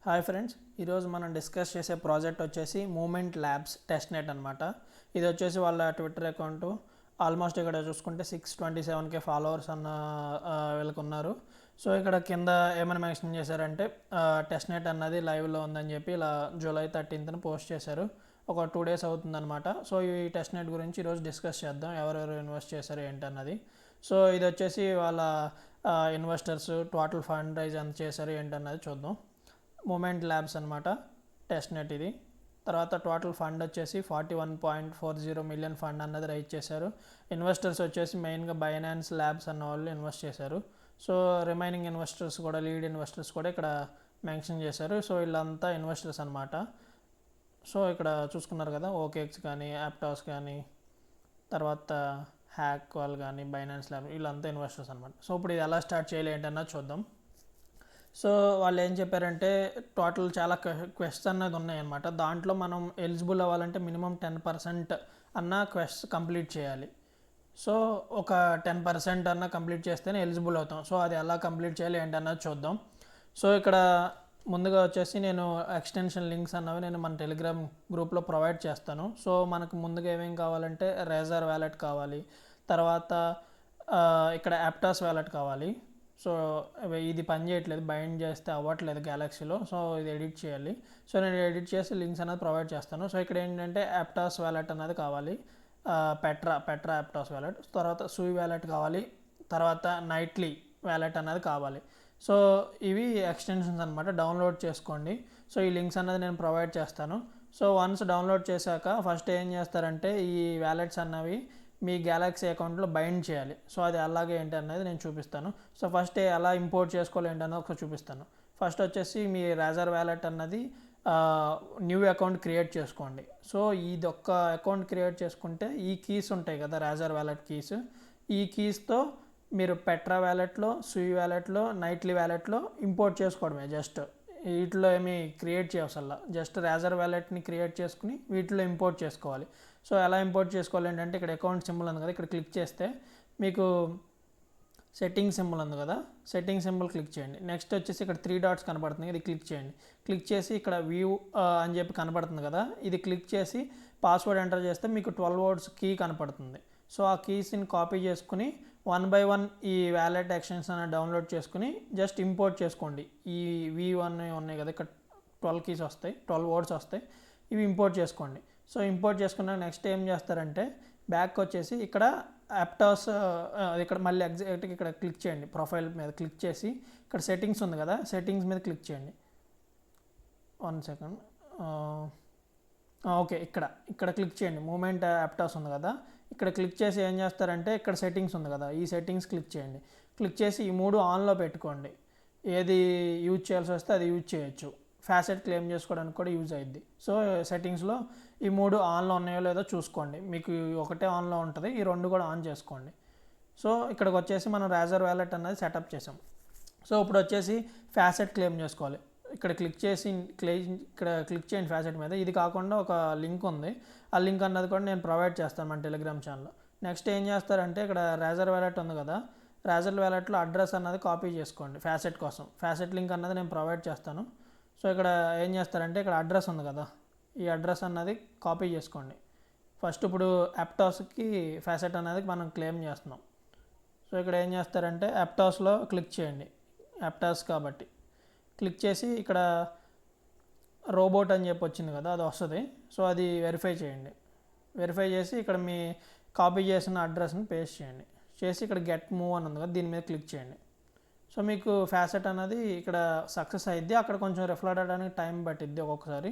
Hi friends, ఈరోజు మనం discuss చేసే ప్రాజెక్ట్ వచ్చేసి మూమెంట్ ల్యాబ్స్ టెస్ట్ నెట్ అనమాట. ఇది వచ్చేసి వాళ్ళ ట్విట్టర్ అకౌంట్. ఆల్మోస్ట్ ఇక్కడ చూసుకుంటే 627K ఫాలోవర్స్ అన్న వీళ్ళకి ఉన్నారు. సో ఇక్కడ కింద ఏమైనా మెన్షన్ చేశారంటే టెస్ట్ నెట్ అన్నది లైవ్లో ఉందని చెప్పి ఇలా జూలై 13th పోస్ట్ చేశారు. ఒక 2 days అవుతుందన్నమాట. సో ఈ టెస్ట్ నెట్ గురించి ఈరోజు డిస్కస్ చేద్దాం, ఎవరెవరు ఇన్వెస్ట్ చేశారు ఏంటన్నది. సో ఇది వచ్చేసి వాళ్ళ ఇన్వెస్టర్స్ టోటల్ ఫండ్ రైజ్ ఎంత చేశారు ఏంటన్నది చూద్దాం. మూమెంట్ ల్యాబ్స్ అనమాట టెస్ట్ నెట్ ఇది. తర్వాత టోటల్ ఫండ్ వచ్చేసి 41.40 million ఫండ్ అన్నది రైజ్ చేశారు. ఇన్వెస్టర్స్ వచ్చేసి మెయిన్గా బైనాన్స్ ల్యాబ్స్ అన్న వాళ్ళు ఇన్వెస్ట్ చేశారు. సో రిమైనింగ్ ఇన్వెస్టర్స్ కూడా, లీడ్ ఇన్వెస్టర్స్ కూడా ఇక్కడ మెన్షన్ చేశారు. సో వీళ్ళంతా ఇన్వెస్టర్స్ అనమాట. సో ఇక్కడ చూసుకున్నారు కదా, ఓకేఎక్స్ కానీ, యాప్టాస్ కానీ, తర్వాత హ్యాక్ వాళ్ళు కానీ, బైనాన్స్ ల్యాబ్, వీళ్ళంతా ఇన్వెస్టర్స్ అనమాట. సో ఇప్పుడు ఇది ఎలా స్టార్ట్ చేయాలి ఏంటన్నది చూద్దాం. సో వాళ్ళు ఏం చెప్పారంటే టోటల్ చాలా క్వెస్ట్ అన్నది ఉన్నాయన్నమాట. దాంట్లో మనం ఎలిజిబుల్ అవ్వాలంటే మినిమం 10% అన్న క్వెస్ట్ కంప్లీట్ చేయాలి. సో ఒక 10% అన్న కంప్లీట్ చేస్తేనే ఎలిజిబుల్ అవుతాం. సో అది ఎలా కంప్లీట్ చేయాలి ఏంటన్నది చూద్దాం. సో ఇక్కడ ముందుగా వచ్చేసి నేను ఎక్స్టెన్షన్ లింక్స్ అన్నవి నేను మన టెలిగ్రామ్ గ్రూప్లో ప్రొవైడ్ చేస్తాను. సో మనకు ముందుగా ఏమేమి కావాలంటే రేజర్ వ్యాలెట్ కావాలి, తర్వాత ఇక్కడ యాప్టాస్ వ్యాలెట్ కావాలి. సో ఇది పని చేయట్లేదు, బైండ్ చేస్తే అవ్వట్లేదు గ్యాలక్సీలో. సో ఇది ఎడిట్ చేయాలి. సో నేను ఎడిట్ చేసి లింక్స్ అనేది ప్రొవైడ్ చేస్తాను. సో ఇక్కడ ఏంటంటే యాప్టాస్ వ్యాలెట్ అనేది కావాలి, పెట్రా యాప్టాస్ వ్యాలెట్, తర్వాత సూయి వ్యాలెట్ కావాలి, తర్వాత నైట్లీ వ్యాలెట్ అనేది కావాలి. సో ఇవి ఎక్స్టెన్షన్స్ అనమాట, డౌన్లోడ్ చేసుకోండి. సో ఈ లింక్స్ అనేది నేను ప్రొవైడ్ చేస్తాను. సో వన్స్ డౌన్లోడ్ చేశాక ఫస్ట్ ఏం చేస్తారంటే ఈ వ్యాలెట్స్ అన్నవి మీ గ్యాలక్సీ అకౌంట్లో బైండ్ చేయాలి. సో అది అలాగే ఏంటి అనేది నేను చూపిస్తాను. సో ఫస్ట్ ఎలా ఇంపోర్ట్ చేసుకోవాలి ఏంటన్నది ఒకసారి చూపిస్తాను. ఫస్ట్ వచ్చేసి మీ రేజర్ వ్యాలెట్ అన్నది న్యూ అకౌంట్ క్రియేట్ చేసుకోండి. సో ఇది ఒక్క అకౌంట్ క్రియేట్ చేసుకుంటే ఈ కీస్ ఉంటాయి కదా, రేజర్ వ్యాలెట్ కీస్, ఈ కీస్తో మీరు పెట్రా వ్యాలెట్లో, సూయి వ్యాలెట్లో, నైట్లీ వ్యాలెట్లో ఇంపోర్ట్ చేసుకోవడమే. జస్ట్ వీటిలో ఏమి క్రియేట్ చేయవసల్లా, జస్ట్ రేజర్ వ్యాలెట్ని క్రియేట్ చేసుకుని వీటిలో ఇంపోర్ట్ చేసుకోవాలి. సో ఎలా ఇంపోర్ట్ చేసుకోవాలి ఏంటంటే ఇక్కడ అకౌంట్ సింబల్ ఉంది కదా, ఇక్కడ క్లిక్ చేస్తే మీకు సెట్టింగ్ సింబల్ ఉంది కదా, సెట్టింగ్ సింబల్ క్లిక్ చేయండి. నెక్స్ట్ వచ్చేసి ఇక్కడ 3 dots కనబడుతుంది, ఇది క్లిక్ చేయండి. క్లిక్ చేసి ఇక్కడ వ్యూ అని చెప్పి కనపడుతుంది కదా, ఇది క్లిక్ చేసి పాస్వర్డ్ ఎంటర్ చేస్తే మీకు 12 words కీ కనపడుతుంది. సో ఆ కీస్ని కాపీ చేసుకుని 1 by 1 ఈ వ్యాలెట్ ఎక్స్టెన్షన్ అనేది డౌన్లోడ్ చేసుకుని జస్ట్ ఇంపోర్ట్ చేసుకోండి. ఈ V1 ఉన్నాయి కదా, ఇక్కడ 12 keys వస్తాయి, 12 words వస్తాయి, ఇవి ఇంపోర్ట్ చేసుకోండి. సో ఇంపోర్ట్ చేసుకున్నాక నెక్స్ట్ ఏం చేస్తారంటే బ్యాక్ వచ్చేసి ఇక్కడ యాప్టాస్, ఇక్కడ మళ్ళీ ఎగ్జాక్ట్గా ఇక్కడ క్లిక్ చేయండి, ప్రొఫైల్ మీద క్లిక్ చేసి ఇక్కడ సెట్టింగ్స్ ఉంది కదా, సెట్టింగ్స్ మీద క్లిక్ చేయండి. 1 second. ఓకే, ఇక్కడ క్లిక్ చేయండి, మూమెంట్ యాప్టాస్ ఉంది కదా, ఇక్కడ క్లిక్ చేసి ఏం చేస్తారంటే ఇక్కడ సెట్టింగ్స్ ఉంది కదా, ఈ సెట్టింగ్స్ క్లిక్ చేయండి. క్లిక్ చేసి ఈ 3 ఆన్లో పెట్టుకోండి. ఏది యూజ్ చేయాల్సి వస్తే అది యూజ్ చేయొచ్చు. ఫ్యాసెట్ క్లెయిమ్ చేసుకోవడానికి కూడా యూజ్ అయ్యిద్ది. సో సెట్టింగ్స్లో ఈ 3 ఆన్లో ఉన్నాయో లేదో చూసుకోండి. మీకు ఒకటే ఆన్లో ఉంటుంది, ఈ 2 కూడా ఆన్ చేసుకోండి. సో ఇక్కడికి వచ్చేసి మనం రేజర్ వ్యాలెట్ అనేది సెటప్ చేసాం. సో ఇప్పుడు వచ్చేసి ఫ్యాసెట్ క్లెయిమ్ చేసుకోవాలి. ఇక్కడ క్లిక్ చేసి ఇక్కడ క్లిక్ చేయండి ఫ్యాసెట్ మీద. ఇది కాకుండా ఒక లింక్ ఉంది, ఆ లింక్ అన్నది కూడా నేను ప్రొవైడ్ చేస్తాను మన టెలిగ్రామ్ ఛానల్లో. నెక్స్ట్ ఏం చేస్తారంటే ఇక్కడ రేజర్ వ్యాలెట్ ఉంది కదా, రేజర్ వ్యాలెట్లో అడ్రస్ అన్నది కాపీ చేసుకోండి ఫ్యాసెట్ కోసం. ఫ్యాసెట్ లింక్ అన్నది నేను ప్రొవైడ్ చేస్తాను. సో ఇక్కడ ఏం చేస్తారంటే ఇక్కడ అడ్రస్ ఉంది కదా, ఈ అడ్రస్ అన్నది కాపీ చేసుకోండి. ఫస్ట్ ఇప్పుడు యాప్టాస్కి ఫ్యాసెట్ అనేది మనం క్లెయిమ్ చేస్తున్నాం. సో ఇక్కడ ఏం చేస్తారంటే యాప్టాస్లో క్లిక్ చేయండి, యాప్టాస్ కాబట్టి క్లిక్ చేసి ఇక్కడ రోబోట్ అని చెప్పి వచ్చింది కదా, అది వస్తుంది. సో అది వెరిఫై చేయండి. వెరిఫై చేసి ఇక్కడ మీ కాపీ చేసిన అడ్రస్ని పేస్ట్ చేయండి. చేసి ఇక్కడ గెట్ మూవ్ అని ఉంది కదా, దీని మీద క్లిక్ చేయండి. సో మీకు ఫ్యాసెట్ అనేది ఇక్కడ సక్సెస్ అయ్యిద్ది. అక్కడ కొంచెం రిఫ్లెక్ట్ అవ్వడానికి టైం పట్టిద్ది ఒక్కొక్కసారి.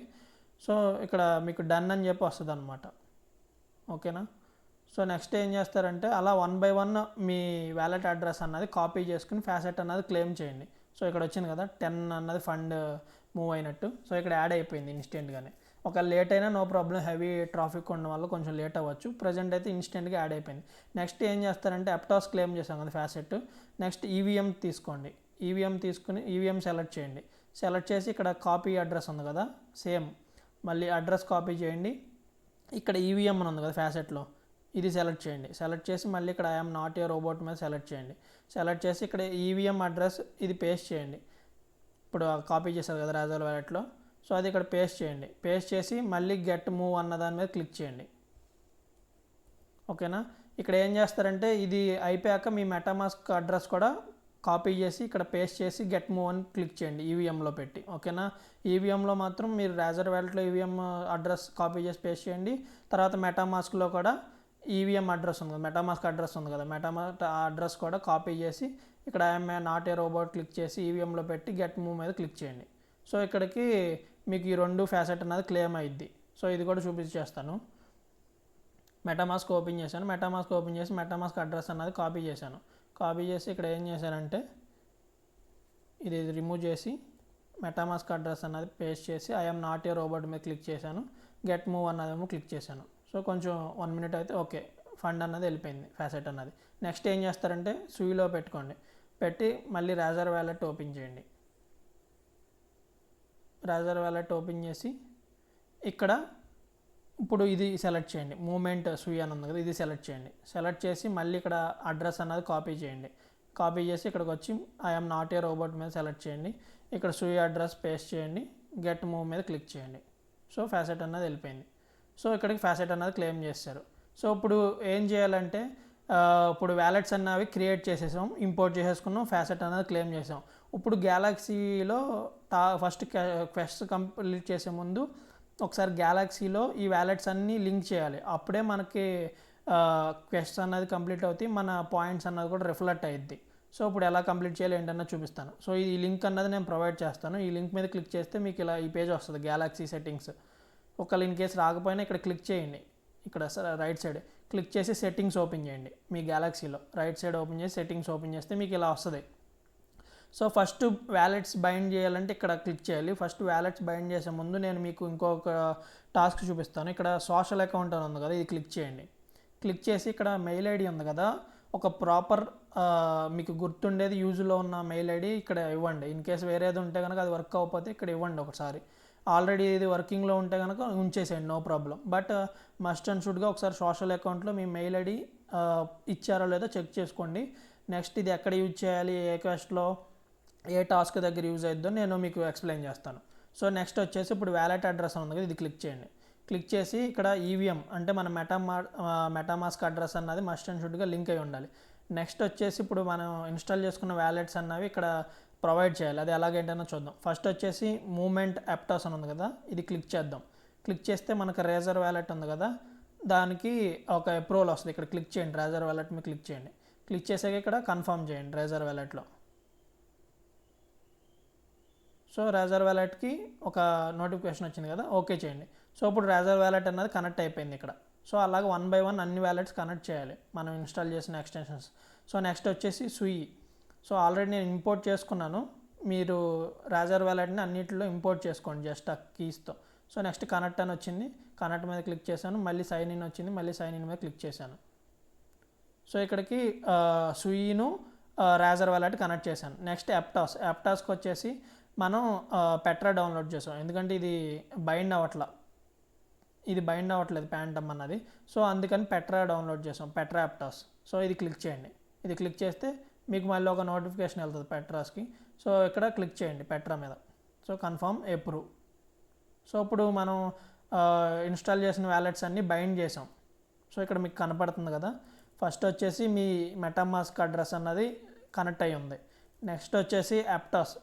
సో ఇక్కడ మీకు డన్ అని చెప్పి వస్తుంది అనమాట. ఓకేనా. సో నెక్స్ట్ ఏం చేస్తారంటే అలా 1 by 1 మీ వ్యాలెట్ అడ్రస్ అన్నది కాపీ చేసుకుని ఫ్యాసెట్ అన్నది క్లెయిమ్ చేయండి. సో ఇక్కడ వచ్చింది కదా 10 అన్నది ఫండ్ మూవ్ అయినట్టు. సో ఇక్కడ యాడ్ అయిపోయింది ఇన్స్టెంట్గానే. ఒక లేట్ అయినా నో ప్రాబ్లం, హెవీ ట్రాఫిక్ ఉండడం వల్ల కొంచెం లేట్ అవ్వచ్చు. ప్రజెంట్ అయితే ఇన్స్టెంట్గా యాడ్ అయిపోయింది. నెక్స్ట్ ఏం చేస్తారంటే యాప్టాస్ క్లెయిమ్ చేసాం కదా ఫ్యాసెట్, నెక్స్ట్ ఈవీఎం తీసుకోండి. ఈవీఎం తీసుకుని ఈవీఎం సెలెక్ట్ చేయండి. సెలెక్ట్ చేసి ఇక్కడ కాపీ అడ్రస్ ఉంది కదా, సేమ్ మళ్ళీ అడ్రస్ కాపీ చేయండి. ఇక్కడ ఈవీఎం అని ఉంది కదా ఫ్యాసెట్లో, ఇది సెలెక్ట్ చేయండి. సెలెక్ట్ చేసి మళ్ళీ ఇక్కడ ఐఎమ్ నాట్ ఏ రోబోట్ మీద సెలెక్ట్ చేయండి. సెలెక్ట్ చేసి ఇక్కడ ఈవీఎం అడ్రస్ ఇది పేస్ట్ చేయండి. ఇప్పుడు కాపీ చేశారు కదా రాజర్ వ్యాలెట్లో. సో అది ఇక్కడ పేస్ట్ చేయండి. పేస్ట్ చేసి మళ్ళీ గెట్ మూవ్ అన్న దాని మీద క్లిక్ చేయండి. ఓకేనా. ఇక్కడ ఏం చేస్తారంటే ఇది అయిపోయాక మీ మెటామాస్క్ అడ్రస్ కూడా కాపీ చేసి ఇక్కడ పేస్ట్ చేసి గెట్ మూవ్ అని క్లిక్ చేయండి ఈవీఎంలో పెట్టి. ఓకేనా. ఈవీఎంలో మాత్రం మీరు రాజర్ వ్యాలెట్లో ఈవీఎం అడ్రస్ కాపీ చేసి పేస్ట్ చేయండి. తర్వాత మెటామాస్క్లో కూడా ఈవీఎం అడ్రస్ ఉంది కదా, మెటామాస్క్ అడ్రస్ ఉంది కదా, మెటామాస్క్ అడ్రస్ కూడా కాపీ చేసి ఇక్కడ I'm not a robot click చేసి ఈవీఎంలో పెట్టి గెట్ మూవ్ మీద క్లిక్ చేయండి. సో ఇక్కడికి మీకు ఈ 2 ఫ్యాసెట్ అనేది క్లెయిమ్ అయ్యిద్ది. సో ఇది కూడా చూపించేస్తాను. మెటామాస్క్ ఓపెన్ చేశాను. మెటామాస్క్ ఓపెన్ చేసి మెటామాస్క్ అడ్రస్ అన్నది కాపీ చేశాను. కాపీ చేసి ఇక్కడ ఏం చేశానంటే ఇది రిమూవ్ చేసి మెటామాస్క్ అడ్రస్ అన్నది పేస్ట్ చేసి ఐఎమ్ నాట్ ఏ రోబోట్ మీద క్లిక్ చేశాను. గెట్ మూవ్ అన్నదేమో క్లిక్ చేశాను. సో కొంచెం 1 మినిట్ అయితే ఓకే, ఫండ్ అన్నది వెళ్ళిపోయింది, ఫ్యాసెట్ అన్నది. నెక్స్ట్ ఏం చేస్తారంటే సూయిలో పెట్టుకోండి. పెట్టి మళ్ళీ రాజర్ వ్యాలెట్ ఓపెన్ చేయండి. రాజర్ వ్యాలెట్ ఓపెన్ చేసి ఇక్కడ ఇప్పుడు ఇది సెలెక్ట్ చేయండి. మూమెంట్ సూయి అని ఉంది కదా, ఇది సెలెక్ట్ చేయండి. సెలెక్ట్ చేసి మళ్ళీ ఇక్కడ అడ్రస్ అన్నది కాపీ చేయండి. కాపీ చేసి ఇక్కడికి వచ్చి ఐఎమ్ నాట్ ఏ రోబోట్ మీద సెలెక్ట్ చేయండి. ఇక్కడ సూయి అడ్రస్ పేస్ట్ చేయండి. గెట్ మూవ్ మీద క్లిక్ చేయండి. సో ఫ్యాసెట్ అన్నది వెళ్ళిపోయింది. సో ఇక్కడికి ఫ్యాసెట్ అన్నది క్లెయిమ్ చేస్తారు. సో ఇప్పుడు ఏం చేయాలంటే ఇప్పుడు వ్యాలెట్స్ అన్నవి క్రియేట్ చేసేసాం, ఇంపోర్ట్ చేసేసుకున్నాం, ఫ్యాసెట్ అన్నది క్లెయిమ్ చేసాం. ఇప్పుడు గ్యాలక్సీలో ఫస్ట్ క్వెస్ట్ కంప్లీట్ చేసే ముందు ఒకసారి గ్యాలక్సీలో ఈ వ్యాలెట్స్ అన్నీ లింక్ చేయాలి. అప్పుడే మనకి క్వెస్ట్ అన్నది కంప్లీట్ అవుతాయి, మన పాయింట్స్ అన్నది కూడా రిఫ్లెక్ట్ అయ్యిద్ది. సో ఇప్పుడు ఎలా కంప్లీట్ చేయాలి ఏంటన్నా చూపిస్తాను. సో ఈ లింక్ అన్నది నేను ప్రొవైడ్ చేస్తాను. ఈ లింక్ మీద క్లిక్ చేస్తే మీకు ఇలా ఈ పేజ్ వస్తుంది, గ్యాలక్సీ సెట్టింగ్స్. ఒకవేళ ఇన్ కేసు రాకపోయినా ఇక్కడ క్లిక్ చేయండి. ఇక్కడ రైట్ సైడ్ క్లిక్ చేసి సెట్టింగ్స్ ఓపెన్ చేయండి. మీ గ్యాలక్సీలో రైట్ సైడ్ ఓపెన్ చేసి సెట్టింగ్స్ ఓపెన్ చేస్తే మీకు ఇలా వస్తుంది. సో ఫస్ట్ వ్యాలెట్స్ బైండ్ చేయాలంటే ఇక్కడ క్లిక్ చేయాలి. ఫస్ట్ వ్యాలెట్స్ బైండ్ చేసే ముందు నేను మీకు ఇంకొక టాస్క్ చూపిస్తాను. ఇక్కడ సోషల్ అకౌంట్ అని ఉంది కదా, ఇది క్లిక్ చేయండి. క్లిక్ చేసి ఇక్కడ మెయిల్ ఐడి ఉంది కదా, ఒక ప్రాపర్ మీకు గుర్తుండేది యూజ్లో ఉన్న మెయిల్ ఐడి ఇక్కడ ఇవ్వండి. ఇన్ కేసు వేరేది ఉంటే కనుక అది వర్క్ అవ్వకపోతే ఇక్కడ ఇవ్వండి ఒకసారి. ఆల్రెడీ ఇది వర్కింగ్లో ఉంటే కనుక ఉంచేసేయండి, no problem. But must and షుడ్గా ఒకసారి సోషల్ అకౌంట్లో మీ మెయిల్ ఐడి ఇచ్చారో లేదో చెక్ చేసుకోండి. నెక్స్ట్ ఇది ఎక్కడ యూజ్ చేయాలి, ఏ క్వెస్ట్లో, ఏ టాస్క్ దగ్గర యూజ్ అవుతుందో నేను మీకు ఎక్స్ప్లెయిన్ చేస్తాను. సో నెక్స్ట్ వచ్చేసి ఇప్పుడు వ్యాలెట్ అడ్రస్ ఉంది కదా, ఇది క్లిక్ చేయండి. క్లిక్ చేసి ఇక్కడ ఈవీఎం అంటే మన మెటామాస్క్ అడ్రస్ అన్నది మస్ట్ అండ్ షుడ్గా లింక్ అయి ఉండాలి. నెక్స్ట్ వచ్చేసి ఇప్పుడు మనం ఇన్స్టాల్ చేసుకున్న వ్యాలెట్స్ అన్నవి ఇక్కడ ప్రొవైడ్ చేయాలి. అది ఎలాగేంటనో చూద్దాం. ఫస్ట్ వచ్చేసి మూమెంట్ యాప్టాస్ అని ఉంది కదా, ఇది క్లిక్ చేద్దాం. క్లిక్ చేస్తే మనకు రేజర్ వ్యాలెట్ ఉంది కదా, దానికి ఒక అప్రూవల్ వస్తుంది. ఇక్కడ క్లిక్ చేయండి, రేజర్ వ్యాలెట్ మీద క్లిక్ చేయండి. క్లిక్ చేసాక ఇక్కడ కన్ఫర్మ్ చేయండి రేజర్ వ్యాలెట్లో. సో రేజర్ వ్యాలెట్కి ఒక నోటిఫికేషన్ వచ్చింది కదా, ఓకే చేయండి. సో ఇప్పుడు రేజర్ వ్యాలెట్ అన్నది కనెక్ట్ అయిపోయింది ఇక్కడ. సో అలాగే 1 by 1 అన్ని వ్యాలెట్స్ కనెక్ట్ చేయాలి మనం ఇన్స్టాల్ చేసిన ఎక్స్టెన్షన్స్. సో నెక్స్ట్ వచ్చేసి సూయి. సో ఆల్రెడీ నేను ఇంపోర్ట్ చేసుకున్నాను. మీరు రేజర్ వ్యాలెట్ని అన్నింటిలో ఇంపోర్ట్ చేసుకోండి జస్ట్ ఆ కీస్తో. సో నెక్స్ట్ కనెక్ట్ అని వచ్చింది, కనెక్ట్ మీద క్లిక్ చేశాను. మళ్ళీ సైన్ ఇన్ వచ్చింది, మళ్ళీ సైన్ ఇన్ మీద క్లిక్ చేశాను. సో ఇక్కడికి సూయిను రేజర్ వ్యాలెట్ కనెక్ట్ చేశాను. నెక్స్ట్ యాప్టాస్కి వచ్చేసి మనం పెట్రా డౌన్లోడ్ చేసాం, ఎందుకంటే ఇది బైండ్ అవ్వట్లేదు ప్యాంటమ్ అన్నది. సో అందుకని పెట్రా డౌన్లోడ్ చేసాం, పెట్రా యాప్టాస్. సో ఇది క్లిక్ చేయండి. ఇది క్లిక్ చేస్తే మీకు మళ్ళీ ఒక నోటిఫికేషన్ వెళ్తుంది పెట్రాస్కి. సో ఇక్కడ క్లిక్ చేయండి పెట్రా మీద. So confirm approve. సో ఇప్పుడు మనం ఇన్స్టాల్ చేసిన వ్యాలెట్స్ అన్నీ బైండ్ చేసాం. సో ఇక్కడ మీకు కనపడుతుంది కదా, ఫస్ట్ వచ్చేసి మీ మెటామాస్క్ అడ్రస్ అన్నది కనెక్ట్ అయ్యి ఉంది. నెక్స్ట్ వచ్చేసి యాప్టాస్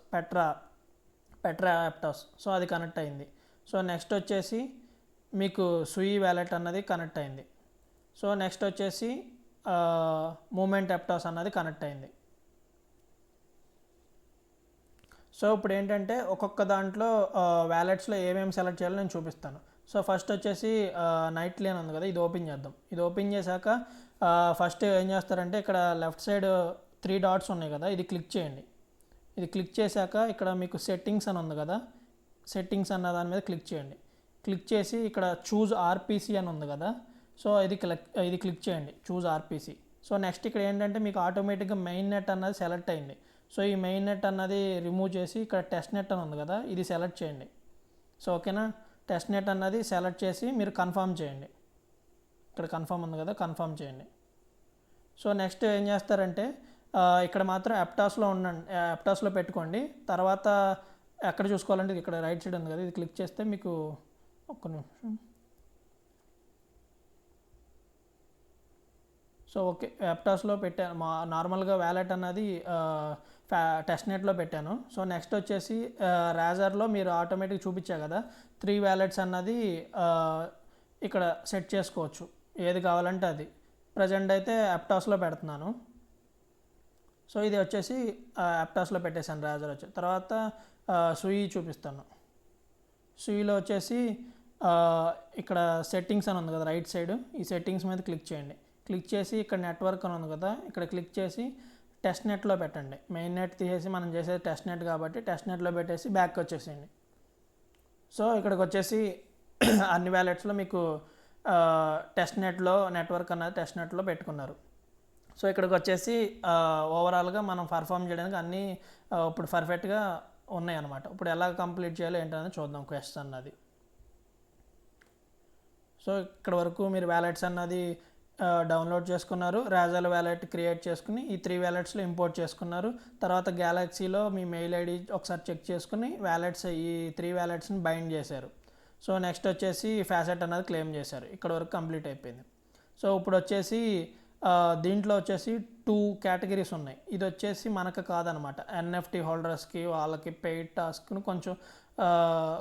పెట్రా యాప్టాస్, సో అది కనెక్ట్ అయింది. సో నెక్స్ట్ వచ్చేసి మీకు సూయి వ్యాలెట్ అన్నది కనెక్ట్ అయింది. సో నెక్స్ట్ వచ్చేసి మూమెంట్ యాప్టాస్ అన్నది కనెక్ట్ అయింది. సో ఇప్పుడు ఏంటంటే ఒక్కొక్క దాంట్లో వ్యాలెట్స్లో ఏమేమి సెలెక్ట్ చేయాలో నేను చూపిస్తాను. సో ఫస్ట్ వచ్చేసి నైట్లీ అని ఉంది కదా, ఇది ఓపెన్ చేద్దాం. ఇది ఓపెన్ చేశాక ఫస్ట్ ఏం చేస్తారంటే ఇక్కడ లెఫ్ట్ సైడ్ 3 డాట్స్ ఉన్నాయి కదా, ఇది క్లిక్ చేయండి. ఇది క్లిక్ చేశాక ఇక్కడ మీకు సెట్టింగ్స్ అని ఉంది కదా, సెట్టింగ్స్ అన్న దాని మీద క్లిక్ చేయండి. క్లిక్ చేసి ఇక్కడ చూజ్ ఆర్పిసి అని ఉంది కదా, సో ఇది క్లిక్ చేయండి, చూజ్ ఆర్పిసి. సో నెక్స్ట్ ఇక్కడ ఏంటంటే మీకు ఆటోమేటిక్గా మెయిన్ నెట్ అన్నది సెలెక్ట్ అయింది. సో ఈ మెయిన్ నెట్ అన్నది రిమూవ్ చేసి ఇక్కడ టెస్ట్ నెట్ అని ఉంది కదా, ఇది సెలెక్ట్ చేయండి. సో ఓకేనా, టెస్ట్ నెట్ అన్నది సెలెక్ట్ చేసి మీరు కన్ఫర్మ్ చేయండి. ఇక్కడ కన్ఫర్మ్ ఉంది కదా, కన్ఫర్మ్ చేయండి. సో నెక్స్ట్ ఏం చేస్తారంటే ఇక్కడ మాత్రం యాప్టాస్లో ఉండండి, యాప్టాస్లో పెట్టుకోండి. తర్వాత ఎక్కడ చూసుకోవాలంటే ఇక్కడ రైట్ సైడ్ ఉంది కదా, ఇది క్లిక్ చేస్తే మీకు ఒక్క నిమిషం. సో ఓకే, యాప్టాస్లో పెట్టాను. నార్మల్గా వ్యాలెట్ అన్నది టెస్ట్ నెట్లో పెట్టాను. సో నెక్స్ట్ వచ్చేసి రాజర్లో మీరు ఆటోమేటిక్ చూపించా కదా 3 వ్యాలెట్స్ అన్నది ఇక్కడ సెట్ చేసుకోవచ్చు, ఏది కావాలంటే అది. ప్రజెంట్ అయితే యాప్టాస్లో పెడుతున్నాను. సో ఇది వచ్చేసి యాప్టాస్లో పెట్టేశాను రాజర్ వచ్చి. తర్వాత సూయి చూపిస్తాను. సూయిలో వచ్చేసి ఇక్కడ సెట్టింగ్స్ అని ఉంది కదా రైట్ సైడ్, ఈ సెట్టింగ్స్ మీద క్లిక్ చేయండి. క్లిక్ చేసి ఇక్కడ నెట్వర్క్ అని ఉంది కదా, ఇక్కడ క్లిక్ చేసి టెస్ట్ నెట్లో పెట్టండి. మెయిన్ నెట్ తీసేసి మనం చేసేది టెస్ట్ నెట్ కాబట్టి టెస్ట్ నెట్లో పెట్టేసి బ్యాక్ వచ్చేసేయండి. సో ఇక్కడికి వచ్చేసి అన్ని వ్యాలెట్స్లో మీకు టెస్ట్ నెట్లో నెట్వర్క్ అన్నది టెస్ట్ నెట్లో పెట్టుకున్నారు. సో ఇక్కడికి వచ్చేసి ఓవరాల్గా మనం పర్ఫామ్ చేయడానికి అన్నీ ఇప్పుడు పర్ఫెక్ట్గా ఉన్నాయి అన్నమాట. ఇప్పుడు ఎలా కంప్లీట్ చేయాలో ఏంటనేది చూద్దాం క్వెస్ట్ అన్నది. సో ఇక్కడ వరకు మీరు వ్యాలెట్స్ అన్నది డౌన్లోడ్ చేసుకున్నారు, రాజర్ వ్యాలెట్ క్రియేట్ చేసుకుని ఈ 3 వ్యాలెట్స్లో ఇంపోర్ట్ చేసుకున్నారు. తర్వాత గ్యాలక్సీలో మీ మెయిల్ ఐడి ఒకసారి చెక్ చేసుకుని వ్యాలెట్స్ ఈ 3 వ్యాలెట్స్ని బైండ్ చేశారు. సో నెక్స్ట్ వచ్చేసి ఫ్యాసెట్ అన్నది క్లెయిమ్ చేశారు. ఇక్కడ వరకు కంప్లీట్ అయిపోయింది. సో ఇప్పుడు వచ్చేసి దీంట్లో వచ్చేసి 2 కేటగిరీస్ ఉన్నాయి. ఇది వచ్చేసి మనకు కాదనమాట, ఎన్ఎఫ్టీ హోల్డర్స్కి వాళ్ళకి పెయిడ్ టాస్క్ను కొంచెం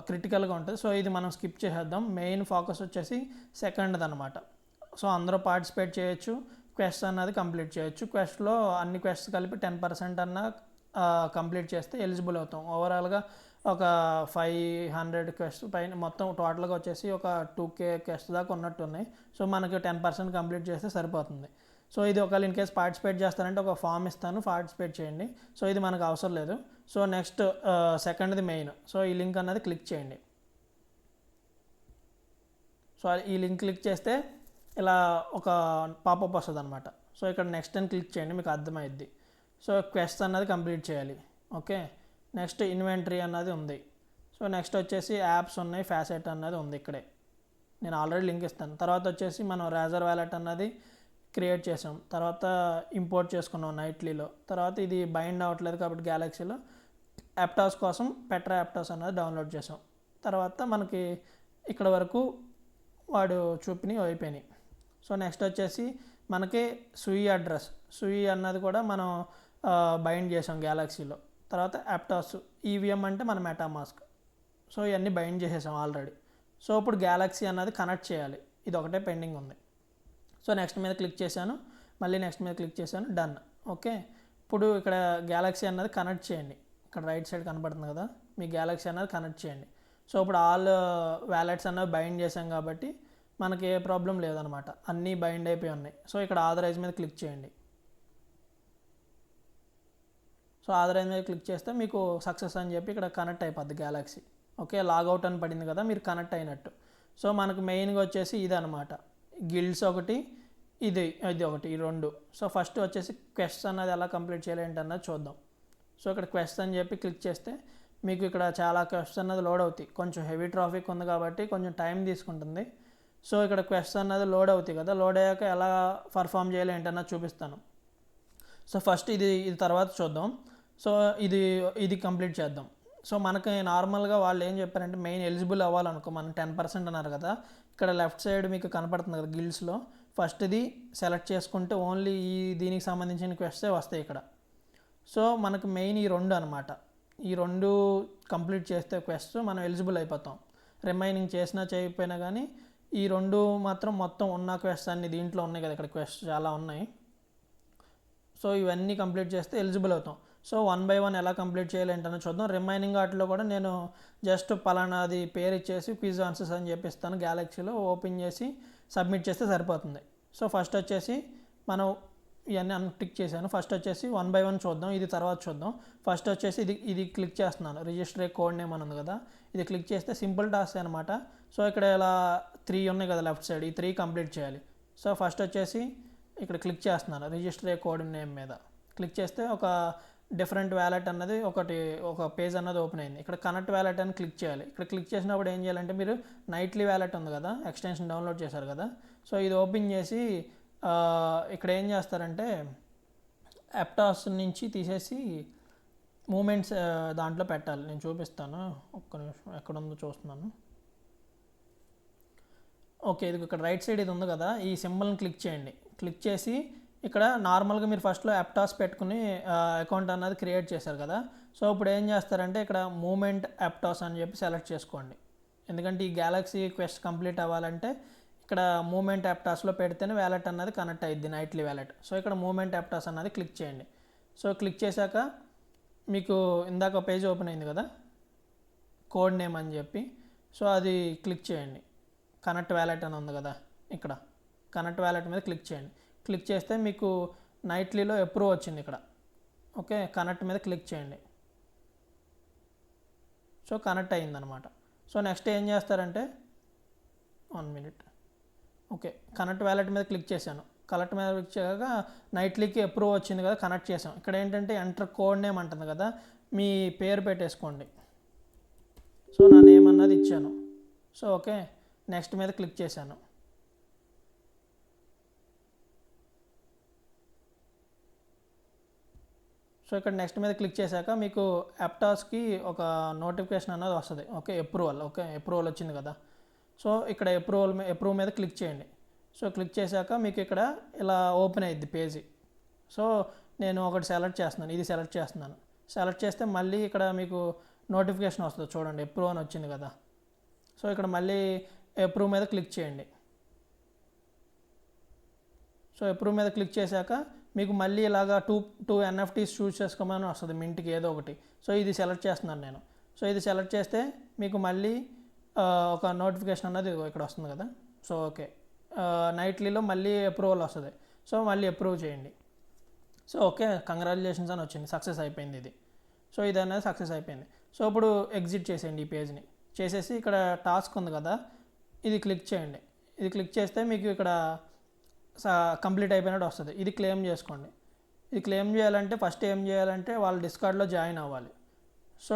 క్రిటికల్గా ఉంటుంది. సో ఇది మనం స్కిప్ చేసేద్దాం. మెయిన్ ఫోకస్ వచ్చేసి సెకండ్ది అనమాట. సో అందరూ పార్టిసిపేట్ చేయొచ్చు, క్వెస్ట్ అన్నది కంప్లీట్ చేయొచ్చు. క్వెస్ట్లో అన్ని క్వెస్ట్ కలిపి 10% అన్న కంప్లీట్ చేస్తే ఎలిజిబుల్ అవుతాం. ఓవరాల్గా ఒక 500 క్వెస్ట్ పైన మొత్తం టోటల్గా వచ్చేసి ఒక 2K క్వెస్ట్ దాకా ఉన్నట్టు ఉన్నాయి. సో మనకి 10% కంప్లీట్ చేస్తే సరిపోతుంది. సో ఇది ఒకవేళ ఇన్ కేస్ పార్టిసిపేట్ చేస్తారంటే ఒక ఫామ్ ఇస్తాను, పార్టిసిపేట్ చేయండి. సో ఇది మనకు అవసరం లేదు. సో నెక్స్ట్ సెకండ్ది మెయిన్. సో ఈ లింక్ అన్నది క్లిక్ చేయండి. సో ఈ లింక్ క్లిక్ చేస్తే ఇలా ఒక పాపప్ వస్తుంది అనమాట. సో ఇక్కడ నెక్స్ట్ అని క్లిక్ చేయండి, మీకు అర్థమైద్ది. సో క్వెస్ట్ అన్నది కంప్లీట్ చేయాలి. ఓకే, నెక్స్ట్ ఇన్వెంటరీ అన్నది ఉంది. సో నెక్స్ట్ వచ్చేసి యాప్స్ ఉన్నాయి, ఫ్యాసెట్ అన్నది ఉంది ఇక్కడే, నేను ఆల్రెడీ లింక్ ఇస్తాను. తర్వాత వచ్చేసి మనం రాజర్ వ్యాలెట్ అన్నది క్రియేట్ చేసాం, తర్వాత ఇంపోర్ట్ చేసుకున్నాం నైట్లీలో. తర్వాత ఇది బైండ్ అవ్వట్లేదు కాబట్టి గ్యాలక్సీలో యాప్టాస్ కోసం పెట్రా యాప్టాస్ అన్నది డౌన్లోడ్ చేసాం. తర్వాత మనకి ఇక్కడ వరకు వాడు చూపిని అయిపోయినాయి. సో నెక్స్ట్ వచ్చేసి మనకి సూయి అడ్రస్, సూయి అన్నది కూడా మనం బైండ్ చేసాం గ్యాలక్సీలో. తర్వాత యాప్టాస్, ఈవీఎం అంటే మన మెటామాస్క్. సో ఇవన్నీ బైండ్ చేసేసాం ఆల్రెడీ. సో ఇప్పుడు గ్యాలక్సీ అన్నది కనెక్ట్ చేయాలి, ఇది ఒకటే పెండింగ్ ఉంది. సో నెక్స్ట్ మీద క్లిక్ చేశాను, మళ్ళీ నెక్స్ట్ మీద క్లిక్ చేశాను, డన్. ఓకే, ఇప్పుడు ఇక్కడ గ్యాలక్సీ అన్నది కనెక్ట్ చేయండి. ఇక్కడ రైట్ సైడ్ కనపడుతుంది కదా, మీ గ్యాలక్సీ అన్నది కనెక్ట్ చేయండి. సో ఇప్పుడు ఆల్ వ్యాలెట్స్ అన్నవి బైండ్ చేసాం కాబట్టి మనకి ఏ ప్రాబ్లం లేదనమాట, అన్నీ బైండ్ అయిపోయి ఉన్నాయి. సో ఇక్కడ ఆథరైజ్ మీద క్లిక్ చేయండి. సో ఆథరైజ్ మీద క్లిక్ చేస్తే మీకు సక్సెస్ అని చెప్పి ఇక్కడ కనెక్ట్ అయిపోద్ది గ్యాలక్సీ. ఓకే, లాగౌట్ అని పడింది కదా, మీరు కనెక్ట్ అయినట్టు. సో మనకు మెయిన్గా వచ్చేసి ఇది అనమాట, గిల్డ్స్ ఒకటి, ఇది ఒకటి, ఈ 2. సో ఫస్ట్ వచ్చేసి క్వెస్ట్ అన్నది ఎలా కంప్లీట్ చేయాలి ఏంటన్నది చూద్దాం. సో ఇక్కడ క్వెస్ట్ అని చెప్పి క్లిక్ చేస్తే మీకు ఇక్కడ చాలా క్వెస్ట్ అన్నది లోడ్ అవుతాయి. కొంచెం హెవీ ట్రాఫిక్ ఉంది కాబట్టి కొంచెం టైం తీసుకుంటుంది. సో ఇక్కడ క్వెస్ట్ అన్నది లోడ్ అవుతాయి కదా, లోడ్ అయ్యాక ఎలా పర్ఫామ్ చేయాలి ఏంటన్నది చూపిస్తాను. సో ఫస్ట్ ఇది తర్వాత చూద్దాం. సో ఇది కంప్లీట్ చేద్దాం. సో మనకి నార్మల్గా వాళ్ళు ఏం చెప్పారంటే మెయిన్ ఎలిజిబుల్ అవ్వాలనుకో, మనం 10% అన్నారు కదా, ఇక్కడ లెఫ్ట్ సైడ్ మీకు కనపడుతుంది కదా గిల్డ్స్లో, ఫస్ట్ ఇది సెలెక్ట్ చేసుకుంటే ఓన్లీ దీనికి సంబంధించిన క్వెస్ట్సే వస్తాయి ఇక్కడ. సో మనకు మెయిన్ ఈ 2 అనమాట, ఈ 2 కంప్లీట్ చేస్తే క్వెస్ట్ మనం ఎలిజిబుల్ అయిపోతాం. రిమైనింగ్ చేసినా చేయకపోయినా కానీ ఈ 2 మాత్రం మొత్తం ఉన్న క్వెస్ట్ అన్ని దీంట్లో ఉన్నాయి కదా, ఇక్కడ క్వెస్ట్ చాలా ఉన్నాయి. సో ఇవన్నీ కంప్లీట్ చేస్తే ఎలిజిబుల్ అవుతాం. సో 1 by 1 ఎలా కంప్లీట్ చేయాలి ఏంటనే చూద్దాం. రిమైనింగ్ వాటిలో కూడా నేను జస్ట్ పలానాది పేరు ఇచ్చేసి క్విజ్ ఆన్సర్స్ అని చెప్పిస్తాను, గ్యాలక్సీలో ఓపెన్ చేసి సబ్మిట్ చేస్తే సరిపోతుంది. సో ఫస్ట్ వచ్చేసి మనం ఇవన్నీ అన్టిక్ చేశాను. ఫస్ట్ వచ్చేసి 1 by 1 చూద్దాం, ఇది తర్వాత చూద్దాం. ఫస్ట్ వచ్చేసి ఇది క్లిక్ చేస్తున్నాను, రిజిస్టర్ కోడ్ నేమ్ అని ఉంది కదా, ఇది క్లిక్ చేస్తే సింపుల్ టాస్క్ అనమాట. సో ఇక్కడ ఇలా 3 ఉన్నాయి కదా లెఫ్ట్ సైడ్, ఈ 3 కంప్లీట్ చేయాలి. సో ఫస్ట్ వచ్చేసి ఇక్కడ క్లిక్ చేస్తున్నాను, రిజిస్టర్ కోడ్ నేమ్ మీద క్లిక్ చేస్తే ఒక డిఫరెంట్ వ్యాలెట్ అన్నది ఒక పేజ్ అన్నది ఓపెన్ అయింది. ఇక్కడ కనెక్ట్ వ్యాలెట్ అని క్లిక్ చేయాలి. ఇక్కడ క్లిక్ చేసినప్పుడు ఏం చేయాలంటే మీరు నైట్లీ వ్యాలెట్ ఉంది కదా, ఎక్స్టెన్షన్ డౌన్లోడ్ చేశారు కదా, సో ఇది ఓపెన్ చేసి ఇక్కడ ఏం చేస్తారంటే యాప్టాస్ నుంచి తీసేసి మూమెంట్స్ దాంట్లో పెట్టాలి. నేను చూపిస్తాను, ఒక్క నిమిషం, ఎక్కడ ఉందో చూస్తున్నాను. ఓకే, ఇది ఇక్కడ రైట్ సైడ్ ఇది ఉంది కదా, ఈ సింబల్ని క్లిక్ చేయండి. క్లిక్ చేసి ఇక్కడ నార్మల్గా మీరు ఫస్ట్లో యాప్టాస్ పెట్టుకుని అకౌంట్ అన్నది క్రియేట్ చేశారు కదా. సో ఇప్పుడు ఏం చేస్తారంటే ఇక్కడ మూమెంట్ యాప్టాస్ అని చెప్పి సెలెక్ట్ చేసుకోండి. ఎందుకంటే ఈ గ్యాలక్సీ క్వెస్ట్ కంప్లీట్ అవ్వాలంటే ఇక్కడ మూమెంట్ యాప్టాస్లో పెడితేనే వ్యాలెట్ అన్నది కనెక్ట్ అయ్యిద్ది, నైట్లీ వ్యాలెట్. సో ఇక్కడ మూమెంట్ యాప్టాస్ అన్నది క్లిక్ చేయండి. సో క్లిక్ చేశాక మీకు ఇందాక పేజ్ ఓపెన్ అయింది కదా, కోడ్ నేమ్ అని చెప్పి. సో అది క్లిక్ చేయండి. కనెక్ట్ వ్యాలెట్ అని ఉంది కదా, ఇక్కడ కనెక్ట్ వ్యాలెట్ మీద క్లిక్ చేయండి. క్లిక్ చేస్తే మీకు నైట్లీలో అప్రూవ్ వచ్చింది ఇక్కడ. ఓకే, కనెక్ట్ మీద క్లిక్ చేయండి. సో కనెక్ట్ అయ్యిందనమాట. సో నెక్స్ట్ ఏం చేస్తారంటే 1 minute. ఓకే, కనెక్ట్ వ్యాలెట్ మీద క్లిక్ చేశాను. కనెక్ట్ మీద క్లిక్ చేయగా నైట్లీకి అప్రూవ్ వచ్చింది కదా, కనెక్ట్ చేసాం. ఇక్కడ ఏంటంటే ఎంటర్ కోడ్ నేమ్ అంటుంది కదా, మీ పేరు పెట్టేసుకోండి. సో నా నేమ్ అన్నది ఇచ్చాను. సో ఓకే, నెక్స్ట్ మీద క్లిక్ చేశాను. సో ఇక్కడ నెక్స్ట్ మీద క్లిక్ చేశాక మీకు యాప్టాస్కి ఒక నోటిఫికేషన్ అన్నది వస్తుంది. Okay, approval. ఓకే, అప్రూవల్ వచ్చింది కదా. సో ఇక్కడ అప్రూవ్ మీద క్లిక్ చేయండి. సో క్లిక్ చేశాక మీకు ఇక్కడ ఇలా ఓపెన్ అయ్యిద్ది పేజీ. సో నేను ఒకటి సెలెక్ట్ చేస్తున్నాను, ఇది సెలెక్ట్ చేస్తున్నాను. సెలెక్ట్ చేస్తే మళ్ళీ ఇక్కడ మీకు నోటిఫికేషన్ వస్తుంది చూడండి, అప్రూవ్ అని వచ్చింది కదా. సో ఇక్కడ మళ్ళీ అప్రూవ్ మీద క్లిక్ చేయండి. సో అప్రూవ్ మీద క్లిక్ చేశాక మీకు మళ్ళీ ఇలాగా టూ ఎన్ఎఫ్టీస్ చూస్ చేసుకోమని వస్తుంది, మింట్కి ఏదో ఒకటి. సో ఇది సెలెక్ట్ చేస్తున్నాను నేను. సో ఇది సెలెక్ట్ చేస్తే మీకు మళ్ళీ ఒక నోటిఫికేషన్ అన్నది ఇక్కడ వస్తుంది కదా. సో ఓకే, నైట్లీలో మళ్ళీ అప్రూవల్ వస్తుంది. సో మళ్ళీ అప్రూవ్ చేయండి. సో ఓకే, కంగ్రాచులేషన్స్ అని వచ్చింది, సక్సెస్ అయిపోయింది ఇది. సో ఇది అనేది సక్సెస్ అయిపోయింది. సో ఇప్పుడు ఎగ్జిట్ చేసేయండి ఈ పేజ్ని. చేసేసి ఇక్కడ టాస్క్ ఉంది కదా, ఇది క్లిక్ చేయండి. ఇది క్లిక్ చేస్తే మీకు ఇక్కడ కంప్లీట్ అయిపోయినట్టు వస్తుంది. ఇది క్లెయిమ్ చేసుకోండి. ఇది క్లెయిమ్ చేయాలంటే ఫస్ట్ ఏం చేయాలంటే వాళ్ళ డిస్కార్డ్లో జాయిన్ అవ్వాలి. సో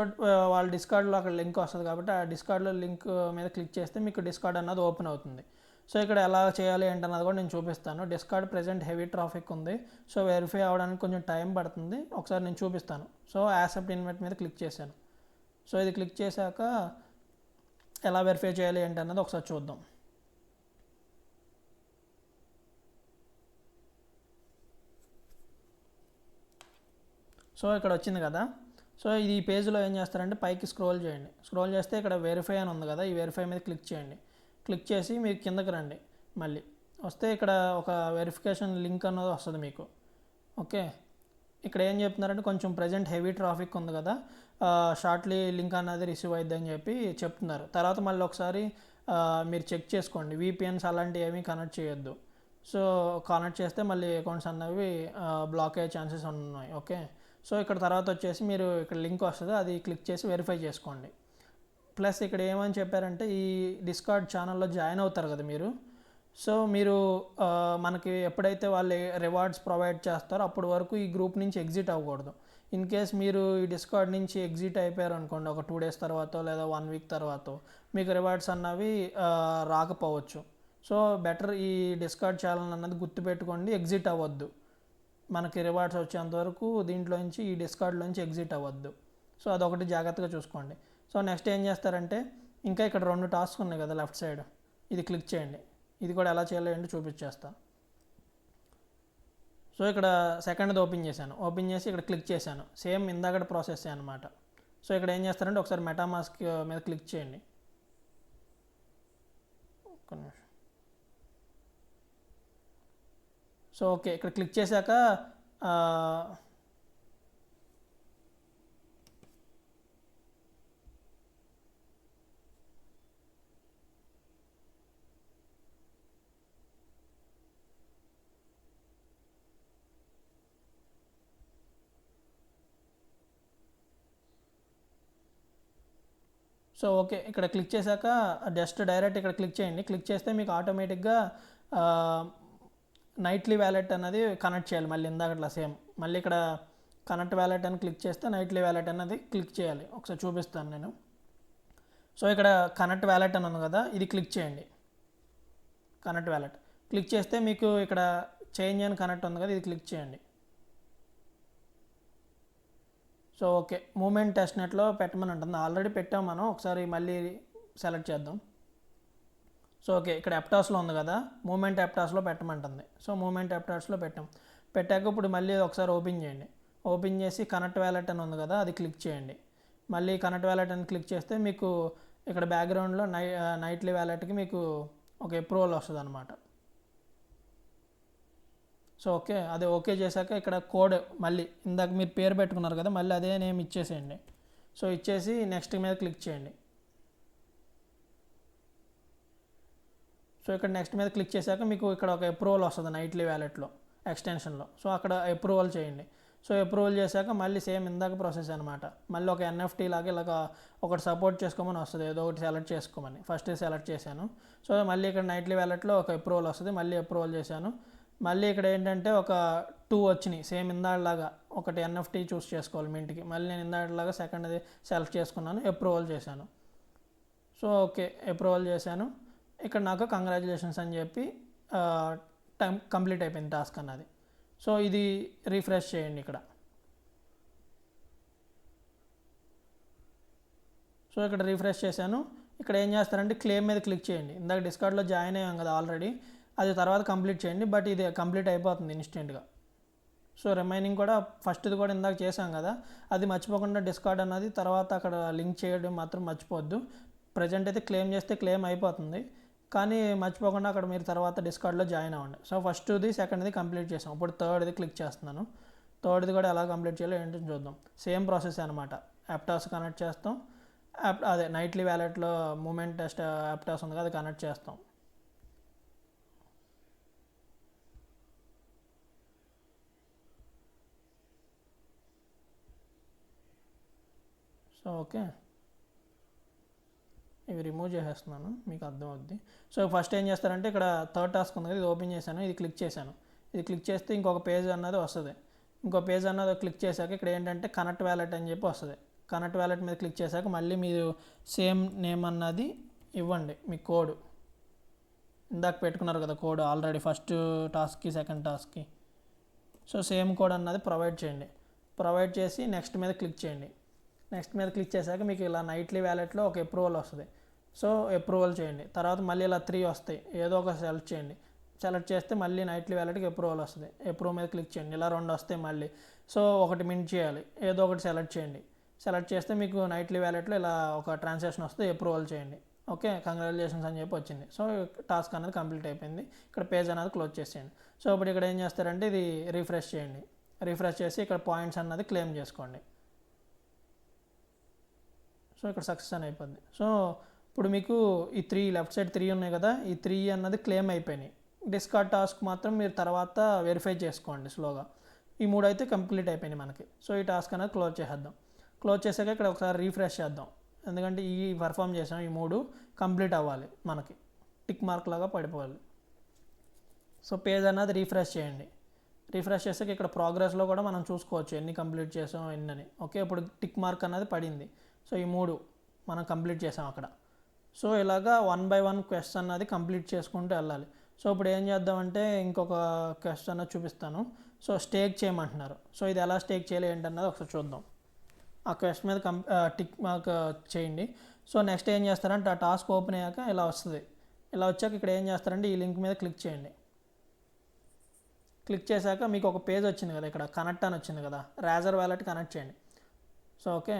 వాళ్ళ డిస్కార్డ్లో అక్కడ లింక్ వస్తుంది కాబట్టి ఆ డిస్కార్డ్లో లింక్ మీద క్లిక్ చేస్తే మీకు డిస్కార్డ్ అన్నది ఓపెన్ అవుతుంది. సో ఇక్కడ ఎలా చేయాలి ఏంటన్నది కూడా నేను చూపిస్తాను. డిస్కార్డ్ ప్రెజెంట్ హెవీ ట్రాఫిక్ ఉంది. సో వెరిఫై అవ్వడానికి కొంచెం టైం పడుతుంది, ఒకసారి నేను చూపిస్తాను. సో యాక్సెప్ట్ ఇన్వైట్ మీద క్లిక్ చేశాను. సో ఇది క్లిక్ చేశాక ఎలా వెరిఫై చేయాలి ఏంటన్నది ఒకసారి చూద్దాం. సో ఇక్కడ వచ్చింది కదా. సో ఇది ఈ పేజ్లో ఏం చేస్తారంటే పైకి స్క్రోల్ చేయండి. స్క్రోల్ చేస్తే ఇక్కడ వెరిఫై అని ఉంది కదా, ఈ వెరిఫై మీద క్లిక్ చేయండి. క్లిక్ చేసి మీకు కిందకి రండి. మళ్ళీ వస్తే ఇక్కడ ఒక వెరిఫికేషన్ లింక్ అన్నది వస్తుంది మీకు. ఓకే, ఇక్కడ ఏం చెప్తున్నారంటే కొంచెం ప్రజెంట్ హెవీ ట్రాఫిక్ ఉంది కదా, షార్ట్లీ లింక్ అన్నది రిసీవ్ అయిద్దని చెప్పి చెప్తున్నారు. తర్వాత మళ్ళీ ఒకసారి మీరు చెక్ చేసుకోండి, VPNs అలాంటివి ఏమీ కనెక్ట్ చేయొద్దు. సో కనెక్ట్ చేస్తే మళ్ళీ అకౌంట్స్ అన్నవి బ్లాక్ అయ్యే ఛాన్సెస్ ఉన్నాయి. ఓకే, సో ఇక్కడ తర్వాత వచ్చేసి మీరు ఇక్కడ లింక్ వస్తుంది, అది క్లిక్ చేసి వెరిఫై చేసుకోండి. ప్లస్ ఇక్కడ ఏమని చెప్పారంటే ఈ డిస్కార్డ్ ఛానల్లో జాయిన్ అవుతారు కదా మీరు. సో మీరు మనకి ఎప్పుడైతే వాళ్ళు రివార్డ్స్ ప్రొవైడ్ చేస్తారో అప్పటి వరకు ఈ గ్రూప్ నుంచి ఎగ్జిట్ అవ్వకూడదు. ఇన్ కేస్ మీరు ఈ డిస్కార్డ్ నుంచి ఎగ్జిట్ అయిపోయారు అనుకోండి, ఒక 2 days తర్వాత లేదా 1 week తర్వాత మీకు రివార్డ్స్ అన్నవి రాకపోవచ్చు. సో బెటర్ ఈ డిస్కార్డ్ ఛానల్ అన్నది గుర్తుపెట్టుకోండి, ఎగ్జిట్ అవ్వద్దు. మనకి రివార్డ్స్ వచ్చేంతవరకు దీంట్లోంచి ఈ డిస్కార్డ్లోంచి ఎగ్జిట్ అవ్వద్దు. సో అదొకటి జాగ్రత్తగా చూసుకోండి. సో నెక్స్ట్ ఏం చేస్తారంటే ఇంకా ఇక్కడ 2 టాస్క్ ఉన్నాయి కదా లెఫ్ట్ సైడ్, ఇది క్లిక్ చేయండి. ఇది కూడా ఎలా చేయాలో ఏంటో చూపించేస్తా. సో ఇక్కడ సెకండ్ది ఓపెన్ చేశాను. ఓపెన్ చేసి ఇక్కడ క్లిక్ చేశాను, సేమ్ ఇందాక ప్రాసెస్ అనమాట. సో ఇక్కడ ఏం చేస్తారంటే ఒకసారి మెటామాస్క్ మీద క్లిక్ చేయండి. ఒక్క నిమిషం. సో ఓకే, ఇక్కడ క్లిక్ చేశాక సో ఓకే, ఇక్కడ క్లిక్ చేశాక జస్ట్ డైరెక్ట్ ఇక్కడ క్లిక్ చేయండి. క్లిక్ చేస్తే మీకు ఆటోమేటిక్గా నైట్లీ వ్యాలెట్ అనేది కనెక్ట్ చేయాలి. మళ్ళీ ఇందాకట్లా సేమ్ మళ్ళీ ఇక్కడ కనెక్ట్ వ్యాలెట్ అని క్లిక్ చేస్తే నైట్లీ వ్యాలెట్ అనేది క్లిక్ చేయాలి. ఒకసారి చూపిస్తాను నేను. సో ఇక్కడ కనెక్ట్ వ్యాలెట్ అని ఉంది కదా, ఇది క్లిక్ చేయండి. కనెక్ట్ వ్యాలెట్ క్లిక్ చేస్తే మీకు ఇక్కడ చేంజ్ అని కనెక్ట్ ఉంది కదా, ఇది క్లిక్ చేయండి. సో ఓకే, మూమెంట్ టెస్ట్ నెట్లో పెట్టమని ఉంటుంది. ఆల్రెడీ పెట్టాం మనం, ఒకసారి మళ్ళీ సెలెక్ట్ చేద్దాం. సో ఓకే, ఇక్కడ ఎప్టాస్లో ఉంది కదా, మూమెంట్ ఎప్టాస్లో పెట్టమంటుంది. సో మూమెంట్ ఎప్టాస్లో పెట్టాక ఇప్పుడు మళ్ళీ ఒకసారి ఓపెన్ చేయండి. ఓపెన్ చేసి కనెక్ట్ వ్యాలెట్ అని ఉంది కదా, అది క్లిక్ చేయండి. మళ్ళీ కనెక్ట్ వ్యాలెట్ అని క్లిక్ చేస్తే మీకు ఇక్కడ బ్యాక్గ్రౌండ్లో నైట్లీ వ్యాలెట్కి మీకు ఒక అప్రూవల్ వస్తుంది అనమాట. సో ఓకే, అది ఓకే చేశాక ఇక్కడ కోడ్ మళ్ళీ ఇందాక మీరు పేరు పెట్టుకున్నారు కదా, మళ్ళీ అదే నేమ్ ఇచ్చేసేయండి. సో ఇచ్చేసి నెక్స్ట్ మీద క్లిక్ చేయండి. సో ఇక్కడ నెక్స్ట్ మీద క్లిక్ చేశాక మీకు ఇక్కడ ఒక అప్రూవల్ వస్తుంది నైట్లీ వ్యాలెట్లో ఎక్స్టెన్షన్లో. సో అక్కడ అప్రూవల్ చేయండి. సో అప్రూవల్ చేశాక మళ్ళీ సేమ్ ఇందాక ప్రాసెస్ అనమాట. మళ్ళీ ఒక ఎన్ఎఫ్టీ లాగా ఇలాగ ఒకటి సపోర్ట్ చేసుకోమని వస్తుంది, ఏదో ఒకటి సెలెక్ట్ చేసుకోమని. ఫస్ట్ సెలెక్ట్ చేశాను. సో మళ్ళీ ఇక్కడ నైట్లీ వ్యాలెట్లో ఒక అప్రూవల్ వస్తుంది, మళ్ళీ అప్రూవల్ చేశాను. మళ్ళీ ఇక్కడ ఏంటంటే ఒక 2 వచ్చినాయి సేమ్ ఇందాకలాగా. ఒకటి ఎన్ఎఫ్టీ చూస్ చేసుకోవాలి మింట్కి. మళ్ళీ నేను ఇందాకలాగా సెకండ్ది సెలెక్ట్ చేసుకున్నాను, అప్రూవల్ చేశాను. సో ఓకే, అప్రూవల్ చేశాను. ఇక్కడ నాకు కంగ్రాచులేషన్స్ అని చెప్పి టైం కంప్లీట్ అయిపోయింది టాస్క్ అన్నది. సో ఇది రీఫ్రెష్ చేయండి ఇక్కడ. సో ఇక్కడ రీఫ్రెష్ చేశాను. ఇక్కడ ఏం చేస్తారంటే క్లెయిమ్ మీద క్లిక్ చేయండి. ఇందాక డిస్కార్డ్లో జాయిన్ అయ్యాం కదా ఆల్రెడీ, అది తర్వాత కంప్లీట్ చేయండి. బట్ ఇది కంప్లీట్ అయిపోతుంది ఇన్స్టెంట్గా. సో రిమైనింగ్ కూడా ఫస్ట్ది కూడా ఇందాక చేశాం కదా, అది మర్చిపోకుండా డిస్కార్డ్ అన్నది తర్వాత అక్కడ లింక్ చేయడం మాత్రం మర్చిపోవద్దు. ప్రజెంట్ అయితే క్లెయిమ్ చేస్తే క్లెయిమ్ అయిపోతుంది, కానీ మర్చిపోకుండా అక్కడ మీరు తర్వాత డిస్కార్డ్లో జాయిన్ అవ్వండి. సో ఫస్ట్ది సెకండ్ది కంప్లీట్ చేసాం. ఇప్పుడు థర్డ్ది క్లిక్ చేస్తున్నాను. థర్డ్ది కూడా ఎలా కంప్లీట్ చేయాలో ఏంటో చూద్దాం. సేమ్ ప్రాసెస్ అనమాట. యాప్టాస్ కనెక్ట్ చేస్తాం, అదే నైట్లీ వ్యాలెట్లో మూమెంట్ టెస్ట్ యాప్టాస్ ఉంది కదా, అది కనెక్ట్ చేస్తాం. సో ఓకే, ఇవి రిమూవ్ చేసేస్తున్నాను, మీకు అర్థం అవుద్ది. సో ఫస్ట్ ఏం చేస్తారంటే ఇక్కడ థర్డ్ టాస్క్ ఉంది కదా, ఇది ఓపెన్ చేశాను, ఇది క్లిక్ చేశాను. ఇది క్లిక్ చేస్తే ఇంకొక పేజ్ అన్నది వస్తుంది. ఇంకో పేజ్ అన్నది క్లిక్ చేశాక ఇక్కడ ఏంటంటే కనెక్ట్ వ్యాలెట్ అని చెప్పి వస్తుంది. కనెక్ట్ వ్యాలెట్ మీద క్లిక్ చేశాక మళ్ళీ మీరు సేమ్ నేమ్ అన్నది ఇవ్వండి, మీ కోడ్ ఇందాక పెట్టుకున్నారు కదా కోడ్ ఆల్రెడీ ఫస్ట్ టాస్క్కి సెకండ్ టాస్క్కి. సో సేమ్ కోడ్ అన్నది ప్రొవైడ్ చేయండి. ప్రొవైడ్ చేసి నెక్స్ట్ మీద క్లిక్ చేయండి. నెక్స్ట్ మీద క్లిక్ చేశాక మీకు ఇలా నైట్లీ వ్యాలెట్లో ఒక అప్రూవల్ వస్తుంది. సో అప్రూవల్ చేయండి. తర్వాత మళ్ళీ ఇలా 3 వస్తాయి, ఏదో ఒక సెలెక్ట్ చేయండి. సెలెక్ట్ చేస్తే మళ్ళీ నైట్లీ వ్యాలెట్కి అప్రూవల్ వస్తుంది. అప్రూవ్ మీద క్లిక్ చేయండి. ఇలా 2 వస్తాయి మళ్ళీ. సో ఒకటి మింట్ చేయాలి, ఏదో ఒకటి సెలెక్ట్ చేయండి. సెలెక్ట్ చేస్తే మీకు నైట్లీ వ్యాలెట్లో ఇలా ఒక ట్రాన్సాక్షన్ వస్తే అప్రూవల్ చేయండి. ఓకే, కంగ్రాచులేషన్స్ అని చెప్పి వచ్చింది. సో టాస్క్ అనేది కంప్లీట్ అయిపోయింది. ఇక్కడ పేజ్ అనేది క్లోజ్ చేసేయండి. సో ఇప్పుడు ఇక్కడ ఏం చేస్తారంటే ఇది రీఫ్రెష్ చేయండి. రీఫ్రెష్ చేసి ఇక్కడ పాయింట్స్ అన్నది క్లెయిమ్ చేసుకోండి. సో ఇక్కడ సక్సెస్ అని అయిపోద్ది. సో ఇప్పుడు మీకు ఈ 3 లెఫ్ట్ సైడ్ 3 ఉన్నాయి కదా, ఈ 3 అన్నది క్లెయిమ్ అయిపోయినాయి. డిస్కార్డ్ టాస్క్ మాత్రం మీరు తర్వాత వెరిఫై చేసుకోండి స్లోగా. ఈ 3 అయితే కంప్లీట్ అయిపోయినాయి మనకి. సో ఈ టాస్క్ అనేది క్లోజ్ చేసేద్దాం. క్లోజ్ చేసాక ఇక్కడ ఒకసారి రీఫ్రెష్ చేద్దాం, ఎందుకంటే ఈ పర్ఫామ్ చేసాం, ఈ 3 కంప్లీట్ అవ్వాలి, మనకి టిక్ మార్క్ లాగా పడిపోవాలి. సో పేజ్ అన్నది రీఫ్రెష్ చేయండి. రీఫ్రెష్ చేసాక ఇక్కడ ప్రోగ్రెస్లో కూడా మనం చూసుకోవచ్చు ఎన్ని కంప్లీట్ చేసాం ఎన్నని. ఓకే, ఇప్పుడు టిక్ మార్క్ అన్నది పడింది. సో ఈ 3 మనం కంప్లీట్ చేసాం అక్కడ. సో ఇలాగా 1 by 1 క్వెస్ట్ అన్నది కంప్లీట్ చేసుకుంటూ వెళ్ళాలి. సో ఇప్పుడు ఏం చేద్దామంటే ఇంకొక క్వెస్ట్ అన్నది చూపిస్తాను. సో స్టేక్ చేయమంటున్నారు. సో ఇది ఎలా స్టేక్ చేయాలి ఏంటన్నది ఒకసారి చూద్దాం. ఆ క్వెస్ట్ మీద టిక్ మార్క్ చేయండి. సో నెక్స్ట్ ఏం చేస్తారంటే ఆ టాస్క్ ఓపెన్ అయ్యాక ఇలా వస్తుంది. ఇలా వచ్చాక ఇక్కడ ఏం చేస్తారంటే ఈ లింక్ మీద క్లిక్ చేయండి. క్లిక్ చేశాక మీకు ఒక పేజ్ వచ్చింది కదా, ఇక్కడ కనెక్ట్ అని వచ్చింది కదా, రాజర్ వ్యాలెట్ కనెక్ట్ చేయండి. సో ఓకే,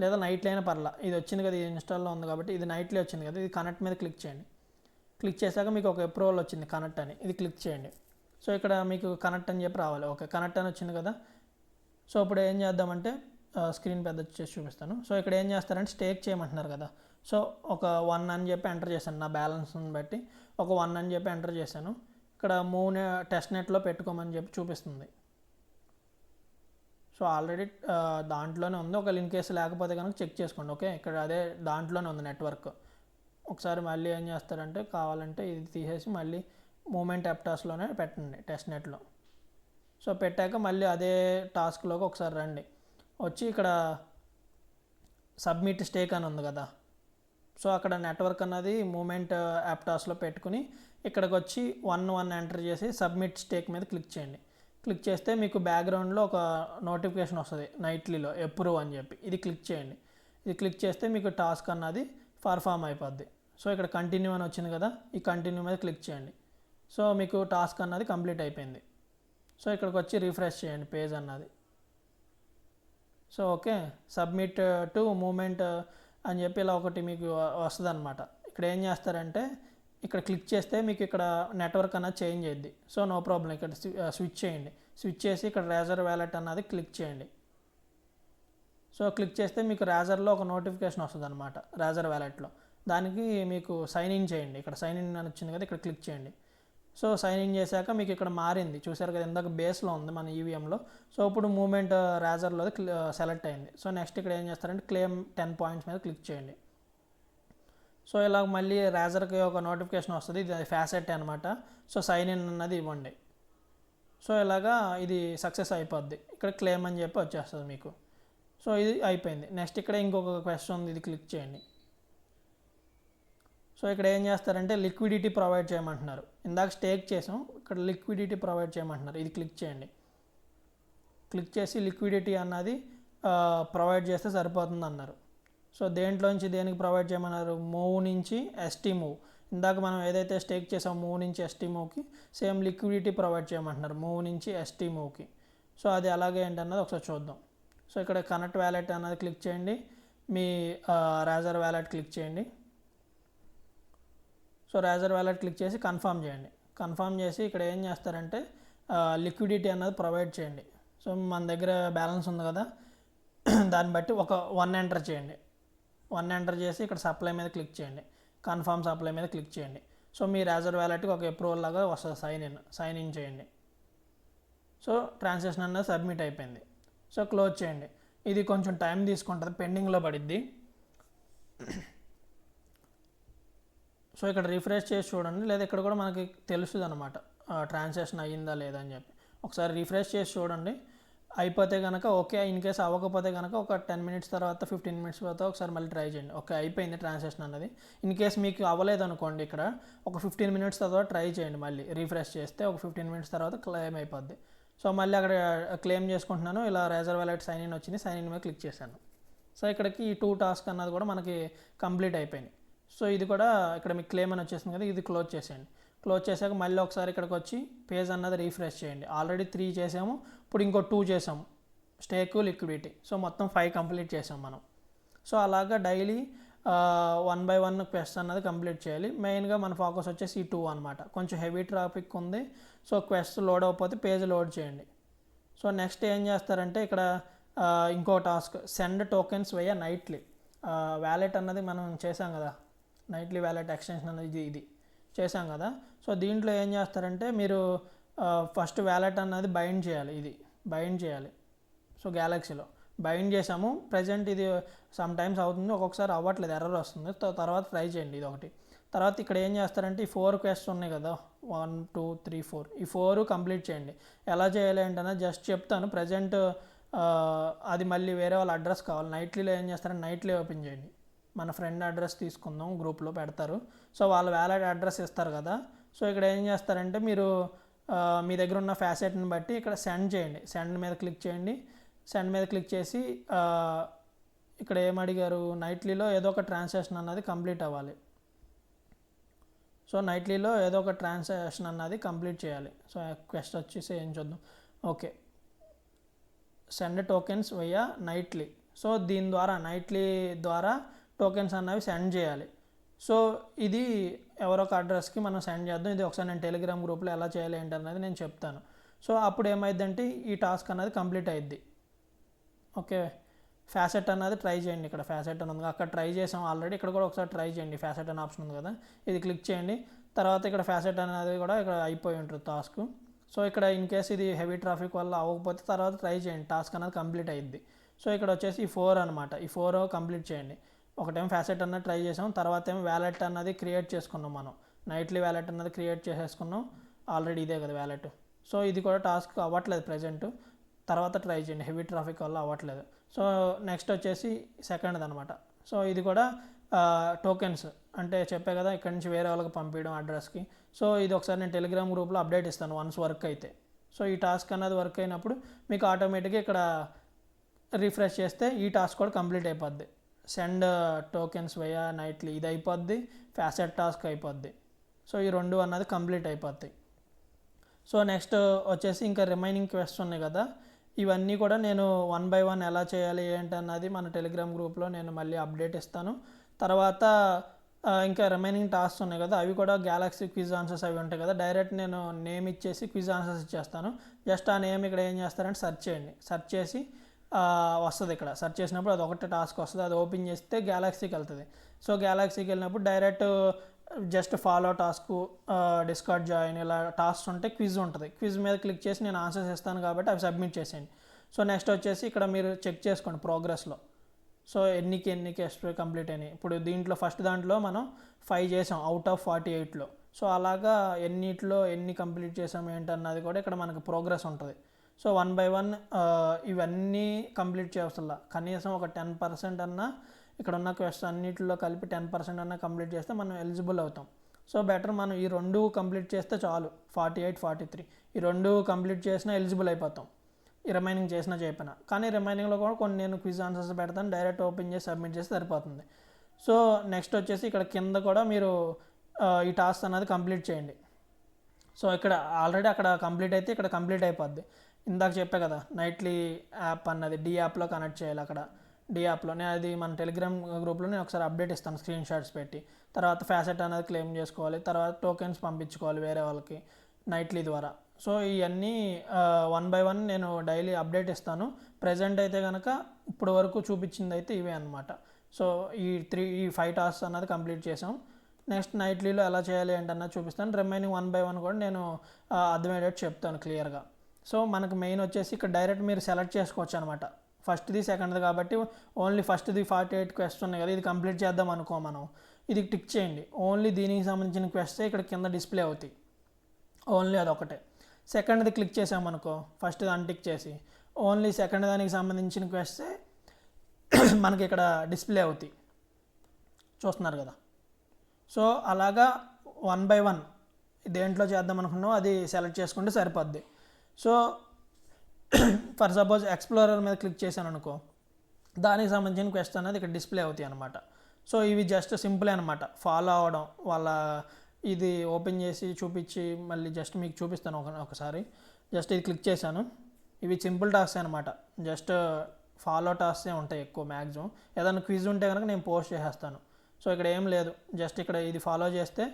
లేదా నైట్లీ అయినా పర్లా, ఇది వచ్చింది కదా, ఇది ఇన్స్టాల్లో ఉంది కాబట్టి ఇది నైట్లీ వచ్చింది కదా, ఇది కనెక్ట్ మీద క్లిక్ చేయండి. క్లిక్ చేశాక మీకు ఒక అప్రూవల్ వచ్చింది కనెక్ట్ అని, ఇది క్లిక్ చేయండి. సో ఇక్కడ మీకు కనెక్ట్ అని చెప్పి రావాలి. ఓకే, కనెక్ట్ అని వచ్చింది కదా. సో ఇప్పుడు ఏం చేద్దామంటే స్క్రీన్ పెద్ద చేసి చూపిస్తాను. సో ఇక్కడ ఏం చేస్తారంటే స్టేక్ చేయమంటున్నారు కదా. సో ఒక 1 అని చెప్పి ఎంటర్ చేశాను, నా బ్యాలెన్స్ని బట్టి ఒక 1 అని చెప్పి ఎంటర్ చేశాను. ఇక్కడ మూవ్ టెస్ట్ నెట్లో పెట్టుకోమని చెప్పి చూపిస్తుంది. సో ఆల్రెడీ దాంట్లోనే ఉంది, ఒకవేళ ఇన్ కేసు లేకపోతే కనుక చెక్ చేసుకోండి. ఓకే, ఇక్కడ అదే దాంట్లోనే ఉంది నెట్వర్క్. ఒకసారి మళ్ళీ ఏం చేస్తారంటే కావాలంటే ఇది తీసేసి మళ్ళీ మూమెంట్ యాప్టాస్లోనే పెట్టండి టెస్ట్ నెట్లో. సో పెట్టాక మళ్ళీ అదే టాస్క్లోకి ఒకసారి రండి. వచ్చి ఇక్కడ సబ్మిట్ స్టేక్ అని ఉంది కదా, సో అక్కడ నెట్వర్క్ అన్నది మూమెంట్ యాప్టాస్లో పెట్టుకుని ఇక్కడికి వచ్చి 1 ఎంటర్ చేసి సబ్మిట్ స్టేక్ మీద క్లిక్ చేయండి. క్లిక్ చేస్తే మీకు బ్యాక్గ్రౌండ్లో ఒక నోటిఫికేషన్ వస్తుంది నైట్లీలో అప్రూవ్ అని చెప్పి. ఇది క్లిక్ చేయండి. ఇది క్లిక్ చేస్తే మీకు టాస్క్ అన్నది పర్ఫామ్ అయిపోద్ది. సో ఇక్కడ కంటిన్యూ అని వచ్చింది కదా, ఈ కంటిన్యూ మీద క్లిక్ చేయండి. సో మీకు టాస్క్ అన్నది కంప్లీట్ అయిపోయింది. సో ఇక్కడికి వచ్చి రిఫ్రెష్ చేయండి పేజ్ అన్నది. So okay, submit to moment అని చెప్పి ఇలా ఒకటి మీకు వస్తుంది అనమాట. ఇక్కడ ఏం చేస్తారంటే ఇక్కడ క్లిక్ చేస్తే మీకు ఇక్కడ నెట్వర్క్ అన్నది చేంజ్ అయ్యింది. సో నో ప్రాబ్లం, ఇక్కడ స్విచ్ చేయండి. స్విచ్ చేసి ఇక్కడ రేజర్ వ్యాలెట్ అన్నది క్లిక్ చేయండి. సో క్లిక్ చేస్తే మీకు రేజర్లో ఒక నోటిఫికేషన్ వస్తుంది అనమాట, రేజర్ వ్యాలెట్లో. దానికి మీకు సైన్ ఇన్ చేయండి. ఇక్కడ సైన్ ఇన్ అని వచ్చింది కదా, ఇక్కడ క్లిక్ చేయండి. సో సైన్ ఇన్ చేశాక మీకు ఇక్కడ మారింది చూసారు కదా, ఇందాక బేస్లో ఉంది మన ఈవీఎంలో. సో ఇప్పుడు మూమెంట్ రేజర్లో సెలెక్ట్ అయింది. సో నెక్స్ట్ ఇక్కడ ఏం చేస్తారంటే క్లెయిమ్ 10 పాయింట్స్ మీద క్లిక్ చేయండి. సో ఇలా మళ్ళీ రేజర్కి ఒక నోటిఫికేషన్ వస్తుంది, ఇది ఫ్యాసెట్ అనమాట. సో సైన్ ఇన్ అన్నది ఇవ్వండి. సో ఇలాగా ఇది సక్సెస్ అయిపోద్ది. ఇక్కడ క్లెయిమ్ అని చెప్పి వచ్చేస్తుంది మీకు. సో ఇది అయిపోయింది. నెక్స్ట్ ఇక్కడ ఇంకొక క్వశ్చన్ ఉంది, ఇది క్లిక్ చేయండి. సో ఇక్కడ ఏం చేస్తారంటే లిక్విడిటీ ప్రొవైడ్ చేయమంటున్నారు. ఇందాక స్టేక్ చేసాం, ఇక్కడ లిక్విడిటీ ప్రొవైడ్ చేయమంటున్నారు. ఇది క్లిక్ చేయండి. క్లిక్ చేసి లిక్విడిటీ అన్నది ప్రొవైడ్ చేస్తే సరిపోతుంది అన్నారు. సో దేంట్లోంచి దేనికి ప్రొవైడ్ చేయమన్నారు, మూవ్ నుంచి ఎస్టీ మూవ్. ఇందాక మనం ఏదైతే స్టేక్ చేసాం మూవ్ నుంచి ఎస్టీ మూవ్కి సేమ్ లిక్విడిటీ ప్రొవైడ్ చేయమంటున్నారు మూవ్ నుంచి ఎస్టీ మూవ్కి. సో అది అలాగే ఏంటన్నది ఒకసారి చూద్దాం. సో ఇక్కడ కనెక్ట్ వ్యాలెట్ అన్నది క్లిక్ చేయండి, మీ రేజర్ వ్యాలెట్ క్లిక్ చేయండి. సో రేజర్ వ్యాలెట్ క్లిక్ చేసి కన్ఫర్మ్ చేయండి. కన్ఫర్మ్ చేసి ఇక్కడ ఏం చేస్తారంటే లిక్విడిటీ అన్నది ప్రొవైడ్ చేయండి. సో మన దగ్గర బ్యాలెన్స్ ఉంది కదా, దాన్ని బట్టి ఒక 1 ఎంటర్ చేయండి. 1 ఎంటర్ చేసి ఇక్కడ సప్లై మీద క్లిక్ చేయండి, కన్ఫర్మ్ సప్లై మీద క్లిక్ చేయండి. సో మీ రేజర్ వ్యాలెట్కి ఒక అప్రూవల్ లాగా వస్తుంది, సైన్ ఇన్ చేయండి. సో ట్రాన్సాక్షన్ అన్నది సబ్మిట్ అయిపోయింది. సో క్లోజ్ చేయండి. ఇది కొంచెం టైం తీసుకుంటుంది, పెండింగ్లో పడిద్ది. సో ఇక్కడ రిఫ్రెష్ చేసి చూడండి, లేదా ఇక్కడ కూడా మనకి తెలుస్తుంది అనమాట ట్రాన్సాక్షన్ అయ్యిందా లేదా అని చెప్పి. ఒకసారి రిఫ్రెష్ చేసి చూడండి, అయిపోతే కనుక ఓకే, ఇన్ కేస్ అవ్వకపోతే కనుక ఒక 10 మినిట్స్ తర్వాత 15 మినిట్స్ తర్వాత ఒకసారి మళ్ళీ ట్రై చేయండి. ఓకే అయిపోయింది ట్రాన్సాక్షన్ అన్నది. ఇన్ కేస్ మీకు అవ్వలేదు అనుకోండి, ఇక్కడ ఒక 15 మినిట్స్ తర్వాత ట్రై చేయండి, మళ్ళీ రిఫ్రెష్ చేస్తే ఒక 15 మినిట్స్ తర్వాత క్లెయిమ్ అయిపోద్ది. సో మళ్ళీ అక్కడ క్లెయిమ్ చేసుకుంటున్నాను, ఇలా రేజర్ వ్యాలెట్ సైన్ ఇన్ వచ్చింది, సైన్ ఇన్ మీద క్లిక్ చేశాను. సో ఇక్కడికి ఈ 2 టాస్క్ అన్నది కూడా మనకి కంప్లీట్ అయిపోయినాయి. సో ఇది కూడా ఇక్కడ మీకు క్లెయిమ్ అని వచ్చేసింది కదా, ఇది క్లోజ్ చేసేయండి. క్లోజ్ చేశాక మళ్ళీ ఒకసారి ఇక్కడికి వచ్చి పేజ్ అన్నది రీఫ్రెష్ చేయండి. ఆల్రెడీ 3 చేసాము, ఇప్పుడు ఇంకో 2 చేసాము, స్టేక్ లిక్విడిటీ. సో మొత్తం 5 కంప్లీట్ చేసాం మనం. సో అలాగా డైలీ 1 by 1 క్వెస్ట్ అన్నది కంప్లీట్ చేయాలి. మెయిన్గా మన ఫోకస్ వచ్చేసి ఈ 2 అనమాట. కొంచెం హెవీ ట్రాఫిక్ ఉంది, సో క్వెస్ట్ లోడ్ అవ్వకపోతే పేజ్ లోడ్ చేయండి. సో నెక్స్ట్ ఏం చేస్తారంటే ఇక్కడ ఇంకో టాస్క్, సెండ్ టోకెన్స్ వెయ్య నైట్లీ. వ్యాలెట్ అన్నది మనం చేసాం కదా, నైట్లీ వ్యాలెట్ ఎక్స్టెన్షన్ అనేది ఇది చేసాం కదా. సో దీంట్లో ఏం చేస్తారంటే మీరు ఫస్ట్ వ్యాలెట్ అన్నది బైండ్ చేయాలి, ఇది బైండ్ చేయాలి. సో గ్యాలక్సీలో బైండ్ చేసాము, ప్రజెంట్ ఇది సమ్ టైమ్స్ అవుతుంది, ఒక్కొక్కసారి అవ్వట్లేదు, ఎర్రర్ వస్తుంది. తర్వాత ట్రై చేయండి ఇది ఒకటి. తర్వాత ఇక్కడ ఏం చేస్తారంటే ఈ 4 క్వెస్ట్స్ ఉన్నాయి కదా, 1 2 3 4, ఈ 4 కంప్లీట్ చేయండి. ఎలా చేయాలి అంటే జస్ట్ చెప్తాను. ప్రజెంట్ అది మళ్ళీ వేరే వాళ్ళ అడ్రస్ కావాలి. నైట్లీలో ఏం చేస్తారంటే నైట్లీ ఓపెన్ చేయండి. మన ఫ్రెండ్ అడ్రస్ తీసుకుందాం, గ్రూప్లో పెడతారు. సో వాళ్ళ వ్యాలెట్ అడ్రస్ ఇస్తారు కదా. సో ఇక్కడ ఏం చేస్తారంటే మీరు మీ దగ్గర ఉన్న ఫ్యాసెట్ని బట్టి ఇక్కడ సెండ్ చేయండి. సెండ్ మీద క్లిక్ చేయండి. సెండ్ మీద క్లిక్ చేసి ఇక్కడ ఏమడిగారు, నైట్లీలో ఏదో ఒక ట్రాన్సాక్షన్ అన్నది కంప్లీట్ అవ్వాలి. సో నైట్లీలో ఏదో ఒక ట్రాన్సాక్షన్ అన్నది కంప్లీట్ చేయాలి. సో క్వెస్ట్ వచ్చేసి ఏం చూద్దాం. ఓకే, సెండ్ టోకెన్స్ వెయ్య నైట్లీ. సో దీని ద్వారా నైట్లీ ద్వారా టోకెన్స్ అన్నవి సెండ్ చేయాలి. సో ఇది ఎవరొక అడ్రస్కి మనం సెండ్ చేద్దాం. ఇది ఒకసారి నేను టెలిగ్రామ్ గ్రూప్లో ఎలా చేయాలి ఏంటన్నది నేను చెప్తాను. సో అప్పుడు ఏమైందంటే ఈ టాస్క్ అన్నది కంప్లీట్ అయ్యిద్ది. ఓకే, ఫ్యాసెట్ అన్నది ట్రై చేయండి. ఇక్కడ ఫ్యాసెట్ అని ఉంది, అక్కడ ట్రై చేసాం ఆల్రెడీ, ఇక్కడ కూడా ఒకసారి ట్రై చేయండి. ఫ్యాసెట్ అనే ఆప్షన్ ఉంది కదా, ఇది క్లిక్ చేయండి. తర్వాత ఇక్కడ ఫ్యాసెట్ అనేది కూడా ఇక్కడ అయిపోయి ఉంటుంది టాస్క్. సో ఇక్కడ ఇన్ కేస్ ఇది హెవీ ట్రాఫిక్ వల్ల అవ్వకపోతే తర్వాత ట్రై చేయండి, టాస్క్ అనేది కంప్లీట్ అయ్యిద్ది. సో ఇక్కడ వచ్చేసి ఈ 4 అనమాట, ఈ 4 కంప్లీట్ చేయండి. ఒకటేమో ఫ్యాసెట్ అన్నది ట్రై చేసాం, తర్వాత ఏమో వ్యాలెట్ అన్నది క్రియేట్ చేసుకున్నాం మనం. నైట్లీ వ్యాలెట్ అన్నది క్రియేట్ చేసేసుకున్నాం, ఆల్రెడీ ఇదే కదా వ్యాలెట్. సో ఇది కూడా టాస్క్ అవ్వట్లేదు ప్రజెంట్, తర్వాత ట్రై చేయండి, హెవీ ట్రాఫిక్ వల్ల అవ్వట్లేదు. సో నెక్స్ట్ వచ్చేసి సెకండ్ది అనమాట. సో ఇది కూడా టోకెన్స్ అంటే చెప్పే కదా, ఇక్కడ నుంచి వేరే వాళ్ళకి పంపించడం అడ్రస్కి. సో ఇది ఒకసారి నేను టెలిగ్రామ్ గ్రూప్లో అప్డేట్ ఇస్తాను వన్స్ వర్క్ అయితే. సో ఈ టాస్క్ అన్నది వర్క్ అయినప్పుడు మీకు ఆటోమేటిక్గా ఇక్కడ రిఫ్రెష్ చేస్తే ఈ టాస్క్ కూడా కంప్లీట్ అయిపోద్ది. సెండ్ టోకెన్స్ వయా నైట్లీ ఇది అయిపోద్ది, ఫ్యాసెట్ టాస్క్ అయిపోద్ది. సో ఈ రెండు అన్నది కంప్లీట్ అయిపోతాయి. సో నెక్స్ట్ వచ్చేసి ఇంకా రిమైనింగ్ క్వెస్ట్స్ ఉన్నాయి కదా, ఇవన్నీ కూడా నేను 1 by 1 ఎలా చేయాలి ఏంటి అన్నది మన టెలిగ్రామ్ గ్రూప్లో నేను మళ్ళీ అప్డేట్ ఇస్తాను. తర్వాత ఇంకా రిమైనింగ్ టాస్క్స్ ఉన్నాయి కదా, అవి కూడా గ్యాలక్సీ క్విజ్ ఆన్సర్స్ అవి ఉంటాయి కదా, డైరెక్ట్ నేను నేమ్ ఇచ్చేసి క్విజ్ ఆన్సర్స్ ఇచ్చేస్తాను. జస్ట్ ఆ నేమ్ ఇక్కడ ఏం చేస్తారంటే సెర్చ్ చేయండి, సెర్చ్ చేసి వస్తుంది. ఇక్కడ సెర్చ్ చేసినప్పుడు అది ఒకటే టాస్క్ వస్తుంది, అది ఓపెన్ చేస్తే గ్యాలక్సీకి వెళ్తుంది. సో గ్యాలక్సీకి వెళ్ళినప్పుడు direct just follow task, discard join ఇలా టాస్క్ ఉంటే క్విజ్ ఉంటుంది. క్విజ్ మీద క్లిక్ చేసి నేను ఆన్సర్స్ ఇస్తాను కాబట్టి అవి సబ్మిట్ చేసేయండి. సో నెక్స్ట్ వచ్చేసి ఇక్కడ మీరు చెక్ చేసుకోండి ప్రోగ్రెస్లో. సో ఎన్ని క్వెస్ట్ కంప్లీట్ అయినాయి. ఇప్పుడు దీంట్లో ఫస్ట్ దాంట్లో మనం 5 చేసాం అవుట్ ఆఫ్ 48లో. సో అలాగా ఎన్ని కంప్లీట్ చేసాం ఏంటన్నది కూడా ఇక్కడ మనకు ప్రోగ్రెస్ ఉంటుంది. సో 1 by 1 ఇవన్నీ కంప్లీట్ చేయాల్సిందా, కనీసం ఒక 10% అన్నా ఇక్కడ ఉన్న క్వెస్ట్ అన్నింటిలో కలిపి 10% అన్నా కంప్లీట్ చేస్తే మనం ఎలిజిబుల్ అవుతాం. సో బెటర్ మనం ఈ 2 కంప్లీట్ చేస్తే చాలు, 48, 43 ఈ 2 కంప్లీట్ చేసినా ఎలిజిబుల్ అయిపోతాం, ఈ రిమైనింగ్ చేసినా చేయకపోయినా. కానీ రిమైనింగ్లో కూడా కొన్ని నేను క్విజ్ ఆన్సర్స్ పెడతాను, డైరెక్ట్ ఓపెన్ చేసి సబ్మిట్ చేస్తే సరిపోతుంది. సో నెక్స్ట్ వచ్చేసి ఇక్కడ కింద కూడా మీరు ఈ టాస్క్ అనేది కంప్లీట్ చేయండి. సో ఇక్కడ ఆల్రెడీ అక్కడ కంప్లీట్ అయితే ఇక్కడ కంప్లీట్ అయిపోద్ది. ఇందాక చెప్పే కదా నైట్లీ యాప్ అన్నది డి యాప్లో కనెక్ట్ చేయాలి. అక్కడ డి యాప్లో నేను అది మన టెలిగ్రామ్ గ్రూప్లో నేను ఒకసారి అప్డేట్ ఇస్తాను స్క్రీన్ షాట్స్ పెట్టి. తర్వాత ఫ్యాసెట్ అనేది క్లెయిమ్ చేసుకోవాలి, తర్వాత టోకెన్స్ పంపించుకోవాలి వేరే వాళ్ళకి నైట్లీ ద్వారా. సో ఇవన్నీ 1 by 1 నేను డైలీ అప్డేట్ ఇస్తాను. ప్రజెంట్ అయితే కనుక ఇప్పుడు వరకు చూపించింది అయితే ఇవే అనమాట. సో ఈ 5 టాస్క్స్ అన్నది కంప్లీట్ చేసాం. నెక్స్ట్ నైట్లీలో ఎలా చేయాలి ఏంటన్నది చూపిస్తాను. రిమైనింగ్ 1 by 1 కూడా నేను అర్థమయ్యేటట్టు చెప్తాను క్లియర్గా. సో మనకు మెయిన్ వచ్చేసి ఇక్కడ డైరెక్ట్ మీరు సెలెక్ట్ చేసుకోవచ్చు అనమాట. ఫస్ట్ది సెకండ్ది కాబట్టి ఓన్లీ ఫస్ట్ది 48 క్వెస్ట్ ఉన్నాయి కదా, ఇది కంప్లీట్ చేద్దాం అనుకో మనం, ఇది టిక్ చేయండి. ఓన్లీ దీనికి సంబంధించిన క్వెస్టే ఇక్కడ కింద డిస్ప్లే అవుతాయి, ఓన్లీ అదొకటే. సెకండ్ది క్లిక్ చేసామనుకో, ఫస్ట్ అన్టిక్ చేసి ఓన్లీ సెకండ్ దానికి సంబంధించిన క్వెస్టే మనకి ఇక్కడ డిస్ప్లే అవుతాయి, చూస్తున్నారు కదా. సో అలాగా 1 by 1 దేంట్లో చేద్దాం అనుకున్నామో అది సెలెక్ట్ చేసుకుంటే సరిపోద్ది. సో ఫర్ సపోజ్ ఎక్స్ప్లోరర్ మీద క్లిక్ చేశాను అనుకో, దానికి సంబంధించిన క్వెస్ట్ అనేది ఇక్కడ డిస్ప్లే అవుతాయి అనమాట. సో ఇవి జస్ట్ సింపుల్ అనమాట, ఫాలో అవ్వడం. వాళ్ళ ఇది ఓపెన్ చేసి చూపించి మళ్ళీ జస్ట్ మీకు చూపిస్తాను ఒకసారి. జస్ట్ ఇది క్లిక్ చేశాను, ఇవి సింపుల్ టాస్క్ అనమాట, జస్ట్ ఫాలో టాస్కే ఉంటాయి ఎక్కువ మ్యాక్సిమం. ఏదైనా క్విజ్ ఉంటే కనుక నేను పోస్ట్ చేసేస్తాను. సో ఇక్కడ ఏం లేదు, జస్ట్ ఇక్కడ ఇది ఫాలో చేస్తే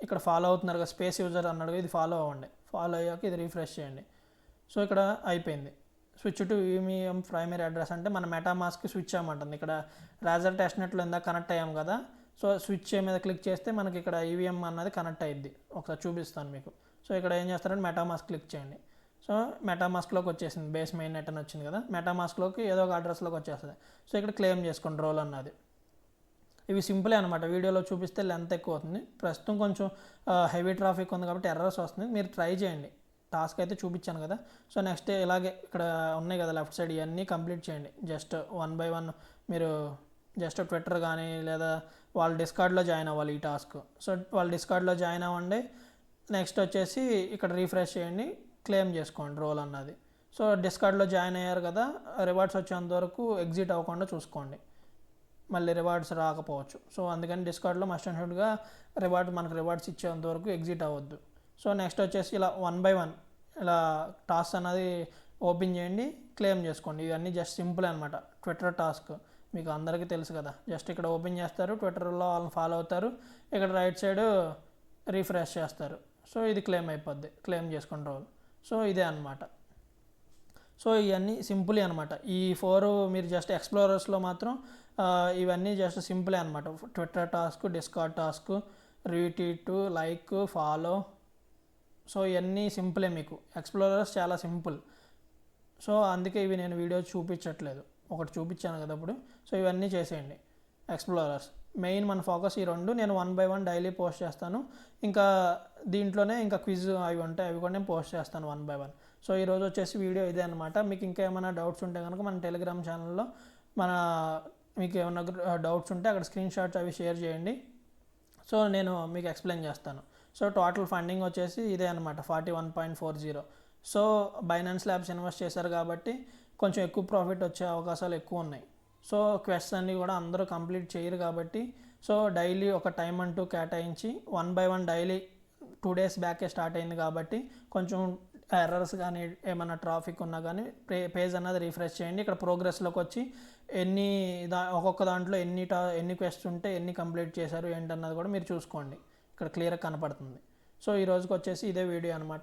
ఇక్కడ ఫాలో అవుతున్నారు కదా, స్పేస్ యూజర్ అన్నాడు, ఇది ఫాలో అవ్వండి. ఫాలో అయ్యాక ఇది రిఫ్రెష్ చేయండి. సో ఇక్కడ అయిపోయింది. Switch to EVM primary address అంటే మన మెటామాస్క్కి స్విచ్ అవ్వమంటుంది. ఇక్కడ రాజర్ టెస్ట్నెట్లో ఇందాక కనెక్ట్ అయ్యాం కదా, సో స్విచ్ మీద క్లిక్ చేస్తే మనకి ఇక్కడ ఈవీఎం అన్నది కనెక్ట్ అయ్యిద్ది. ఒకసారి చూపిస్తాను మీకు. సో ఇక్కడ ఏం చేస్తారంటే మెటామాస్క్ క్లిక్ చేయండి. సో మెటామాస్క్లోకి వచ్చేసింది, బేస్ మెయిన్ నెట్ అని వచ్చింది కదా, మెటామాస్క్లోకి ఏదో ఒక అడ్రస్లోకి వచ్చేస్తుంది. సో ఇక్కడ క్లెయిమ్ చేసుకోండి రోల్ అన్నది. ఇవి సింపులే అనమాట, వీడియోలో చూపిస్తే లెంత్ ఎక్కువ అవుతుంది. ప్రస్తుతం కొంచెం హెవీ ట్రాఫిక్ ఉంది కాబట్టి ఎర్రర్స్ వస్తుంది, మీరు ట్రై చేయండి. టాస్క్ అయితే చూపించాను కదా. సో నెక్స్ట్ ఇలాగే ఇక్కడ ఉన్నాయి కదా లెఫ్ట్ సైడ్, ఇవన్నీ కంప్లీట్ చేయండి. జస్ట్ 1 by 1 మీరు జస్ట్ ట్విట్టర్ కానీ లేదా వాళ్ళ డిస్కార్డ్లో జాయిన్ అవ్వాలి ఈ టాస్క్. సో వాళ్ళ డిస్కార్డ్లో జాయిన్ అవ్వండి. నెక్స్ట్ వచ్చేసి ఇక్కడ రీఫ్రెష్ చేయండి, క్లెయిమ్ చేసుకోండి రోల్ అన్నది. సో డిస్కార్డ్లో జాయిన్ అయ్యారు కదా, రివార్డ్స్ వచ్చేంత వరకు ఎగ్జిట్ అవ్వకుండా చూసుకోండి, మళ్ళీ రివార్డ్స్ రాకపోవచ్చు. సో అందుకని డిస్కార్డ్లో మస్ట్ అండ్ షుడ్గా మనకు రివార్డ్స్ ఇచ్చేంత వరకు ఎగ్జిట్ అవ్వద్దు. సో నెక్స్ట్ వచ్చేసి ఇలా 1 by 1 ఇలా టాస్క్ అనేది ఓపెన్ చేయండి, క్లెయిమ్ చేసుకోండి. ఇవన్నీ జస్ట్ సింపుల్ అనమాట. ట్విట్టర్ టాస్క్ మీకు అందరికీ తెలుసు కదా, జస్ట్ ఇక్కడ ఓపెన్ చేస్తారు, ట్విట్టర్లో వాళ్ళని ఫాలో అవుతారు, ఇక్కడ రైట్ సైడ్ రీఫ్రెష్ చేస్తారు. సో ఇది క్లెయిమ్ అయిపోద్ది, క్లెయిమ్ చేసుకుని రోల్. సో ఇదే అనమాట. సో ఇవన్నీ సింపుల్ అనమాట. ఈ 4 మీరు జస్ట్ ఎక్స్ప్లోరర్స్లో మాత్రం ఇవన్నీ జస్ట్ సింపులే అనమాట. Twitter task, discard task, retweet, like, follow. So ఇవన్నీ సింపులే, మీకు ఎక్స్ప్లోరర్స్ చాలా సింపుల్. సో అందుకే ఇవి నేను వీడియో చూపించట్లేదు, ఒకటి చూపించాను కదా ఇప్పుడు. సో ఇవన్నీ చేసేయండి ఎక్స్ప్లోరర్స్. మెయిన్ మన ఫోకస్ ఈ 2 నేను 1 by 1 డైలీ పోస్ట్ చేస్తాను. ఇంకా దీంట్లోనే ఇంకా క్విజ్ అవి ఉంటాయి, అవి కూడా నేను పోస్ట్ చేస్తాను 1 by 1. సో ఈరోజు వచ్చేసి వీడియో ఇదే అనమాట. మీకు ఇంకా ఏమైనా డౌట్స్ ఉంటే కనుక మన టెలిగ్రామ్ ఛానల్లో మీకు ఏమైనా డౌట్స్ ఉంటే అక్కడ స్క్రీన్ షాట్స్ అవి షేర్ చేయండి. సో నేను మీకు ఎక్స్ప్లెయిన్ చేస్తాను. సో టోటల్ ఫండింగ్ వచ్చేసి ఇదే అనమాట 41.40. సో బైనాన్స్ ల్యాబ్స్ ఇన్వెస్ట్ చేశారు కాబట్టి కొంచెం ఎక్కువ ప్రాఫిట్ వచ్చే అవకాశాలు ఎక్కువ ఉన్నాయి. సో క్వెస్ట్ అన్నీ కూడా అందరూ కంప్లీట్ చేయరు కాబట్టి సో డైలీ ఒక టైం అంటూ కేటాయించి 1 by 1 డైలీ 2 days బ్యాకే స్టార్ట్ అయింది కాబట్టి కొంచెం ఎర్రర్స్ కానీ ఏమైనా ట్రాఫిక్ ఉన్నా కానీ పేజ్ అన్నది రిఫ్రెష్ చేయండి. ఇక్కడ ప్రోగ్రెస్లోకి వచ్చి ఒక్కొక్క దాంట్లో ఎన్ని క్వెస్ట్ ఉంటే ఎన్ని కంప్లీట్ చేశారు ఏంటన్నది కూడా మీరు చూసుకోండి. ఇక్కడ క్లియర్గా కనపడుతుంది. సో ఈ రోజుకి వచ్చేసి ఇదే వీడియో అనమాట.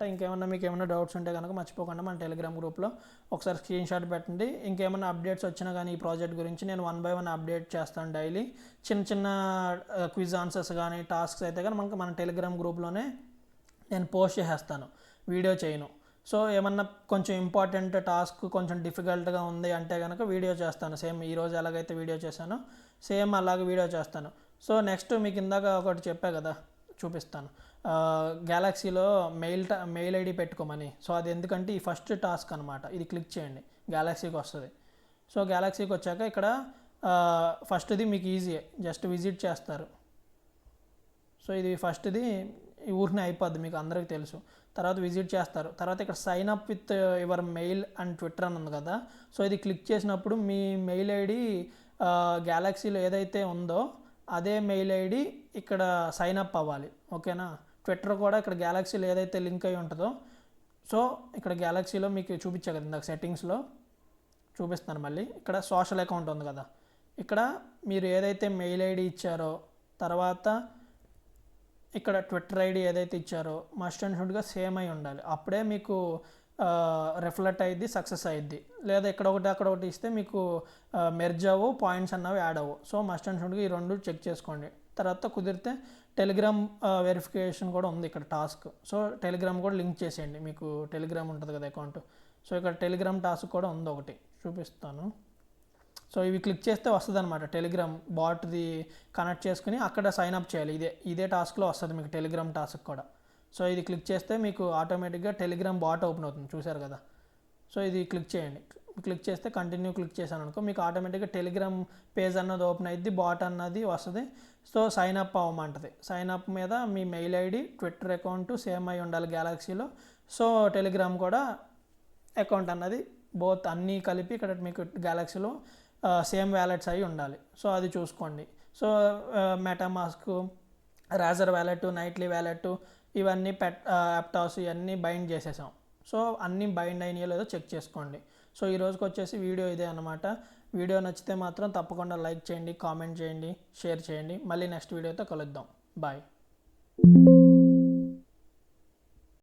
మీకు ఏమైనా డౌట్స్ ఉంటే కనుక మర్చిపోకుండా మన టెలిగ్రామ్ గ్రూప్లో ఒకసారి స్క్రీన్ షాట్ పెట్టండి. ఇంకేమైనా అప్డేట్స్ వచ్చినా కానీ ఈ ప్రాజెక్ట్ గురించి నేను 1 by 1 అప్డేట్ చేస్తాను డైలీ. చిన్న క్విజ్ ఆన్సర్స్ కానీ టాస్క్స్ అయితే కానీ మన టెలిగ్రామ్ గ్రూప్లోనే నేను పోస్ట్ చేసేస్తాను, వీడియో చేయను. సో ఏమన్నా కొంచెం ఇంపార్టెంట్ టాస్క్ కొంచెం డిఫికల్ట్గా ఉంది అంటే కనుక వీడియో చేస్తాను. సేమ్ ఈరోజు ఎలాగైతే వీడియో చేశానో సేమ్ అలాగే వీడియో చేస్తాను. సో నెక్స్ట్ మీకు ఇందాక ఒకటి చెప్పా కదా, చూపిస్తాను. గ్యాలక్సీలో మెయిల్ ఐడి పెట్టుకోమని. సో అది ఎందుకంటే ఈ ఫస్ట్ టాస్క్ అనమాట. ఇది క్లిక్ చేయండి, గ్యాలక్సీకి వస్తుంది. సో గ్యాలక్సీకి వచ్చాక ఇక్కడ ఫస్ట్ది మీకు ఈజీయే, జస్ట్ విజిట్ చేస్తారు. సో ఇది ఫస్ట్ది ఊరినే అయిపోద్ది, మీకు అందరికీ తెలుసు. తర్వాత విజిట్ చేస్తారు. తర్వాత ఇక్కడ sign up with your mail and Twitter అని ఉంది కదా. సో ఇది క్లిక్ చేసినప్పుడు మీ మెయిల్ ఐడి గ్యాలక్సీలో ఏదైతే ఉందో అదే మెయిల్ ఐడి ఇక్కడ సైన్ అప్ అవ్వాలి. ఓకేనా? ట్విట్టర్ కూడా ఇక్కడ గ్యాలక్సీలో ఏదైతే లింక్ అయి ఉంటుందో, సో ఇక్కడ గ్యాలక్సీలో మీకు చూపించా కదా ఇందాక సెట్టింగ్స్లో చూపిస్తాను. మళ్ళీ ఇక్కడ సోషల్ అకౌంట్ ఉంది కదా, ఇక్కడ మీరు ఏదైతే మెయిల్ ఐడి ఇచ్చారో తర్వాత ఇక్కడ ట్విట్టర్ ఐడి ఏదైతే ఇచ్చారో మస్ట్ అండ్ షుడ్గా సేమ్ అయి ఉండాలి. అప్పుడే మీకు రిఫ్లెక్ట్ అయ్యిద్ది, సక్సెస్ అయ్యిద్ది. లేదా ఇక్కడ ఒకటి అక్కడ ఒకటి ఇస్తే మీకు మెర్జ్ అవ్వు, పాయింట్స్ అన్నవి యాడ్ అవ్వు. సో మస్ట్ అండ్ షుడ్గా ఈ రెండు చెక్ చేసుకోండి. తర్వాత కుదిరితే టెలిగ్రామ్ వెరిఫికేషన్ కూడా ఉంది ఇక్కడ టాస్క్. సో టెలిగ్రామ్ కూడా లింక్ చేసేయండి, మీకు టెలిగ్రామ్ ఉంటుంది కదా అకౌంట్. సో ఇక్కడ టెలిగ్రామ్ టాస్క్ కూడా ఉంది, ఒకటి చూపిస్తాను. సో ఇవి క్లిక్ చేస్తే వస్తుంది అనమాట. టెలిగ్రామ్ బాట్ది కనెక్ట్ చేసుకుని అక్కడ సైన్ అప్ చేయాలి. ఇదే టాస్క్లో వస్తుంది మీకు టెలిగ్రామ్ టాస్క్ కూడా. సో ఇది క్లిక్ చేస్తే మీకు ఆటోమేటిక్గా టెలిగ్రామ్ బాట్ ఓపెన్ అవుతుంది, చూసారు కదా. సో ఇది క్లిక్ చేయండి. క్లిక్ చేస్తే కంటిన్యూ క్లిక్ చేశాను అనుకో, మీకు ఆటోమేటిక్గా టెలిగ్రామ్ పేజ్ అన్నది ఓపెన్ అయ్యిద్ది, బాట్ అన్నది వస్తుంది. సో సైన్ అప్ అవ్వమంటుంది. సైన్ అప్ మీద మీ mail ID Twitter account same అయి ఉండాలి గ్యాలక్సీలో. సో టెలిగ్రామ్ కూడా అకౌంట్ అన్నది బోత్ అన్నీ కలిపి ఇక్కడ మీకు గ్యాలక్సీలో సేమ్ వ్యాలెట్స్ అయి ఉండాలి. సో అది చూసుకోండి. So MetaMask, razor wallet, nightly wallet ఇవన్నీ యాప్టాస్ ఇవన్నీ బైండ్ చేసేసాం. సో అన్నీ బైండ్ అయినాయో లేదో చెక్ చేసుకోండి. సో ఈ రోజుకి వచ్చేసి వీడియో ఇదే అనమాట. వీడియో నచ్చితే మాత్రం తప్పకుండా లైక్ చేయండి, కామెంట్ చేయండి, షేర్ చేయండి. మళ్ళీ నెక్స్ట్ వీడియోతో కలుద్దాం. బాయ్.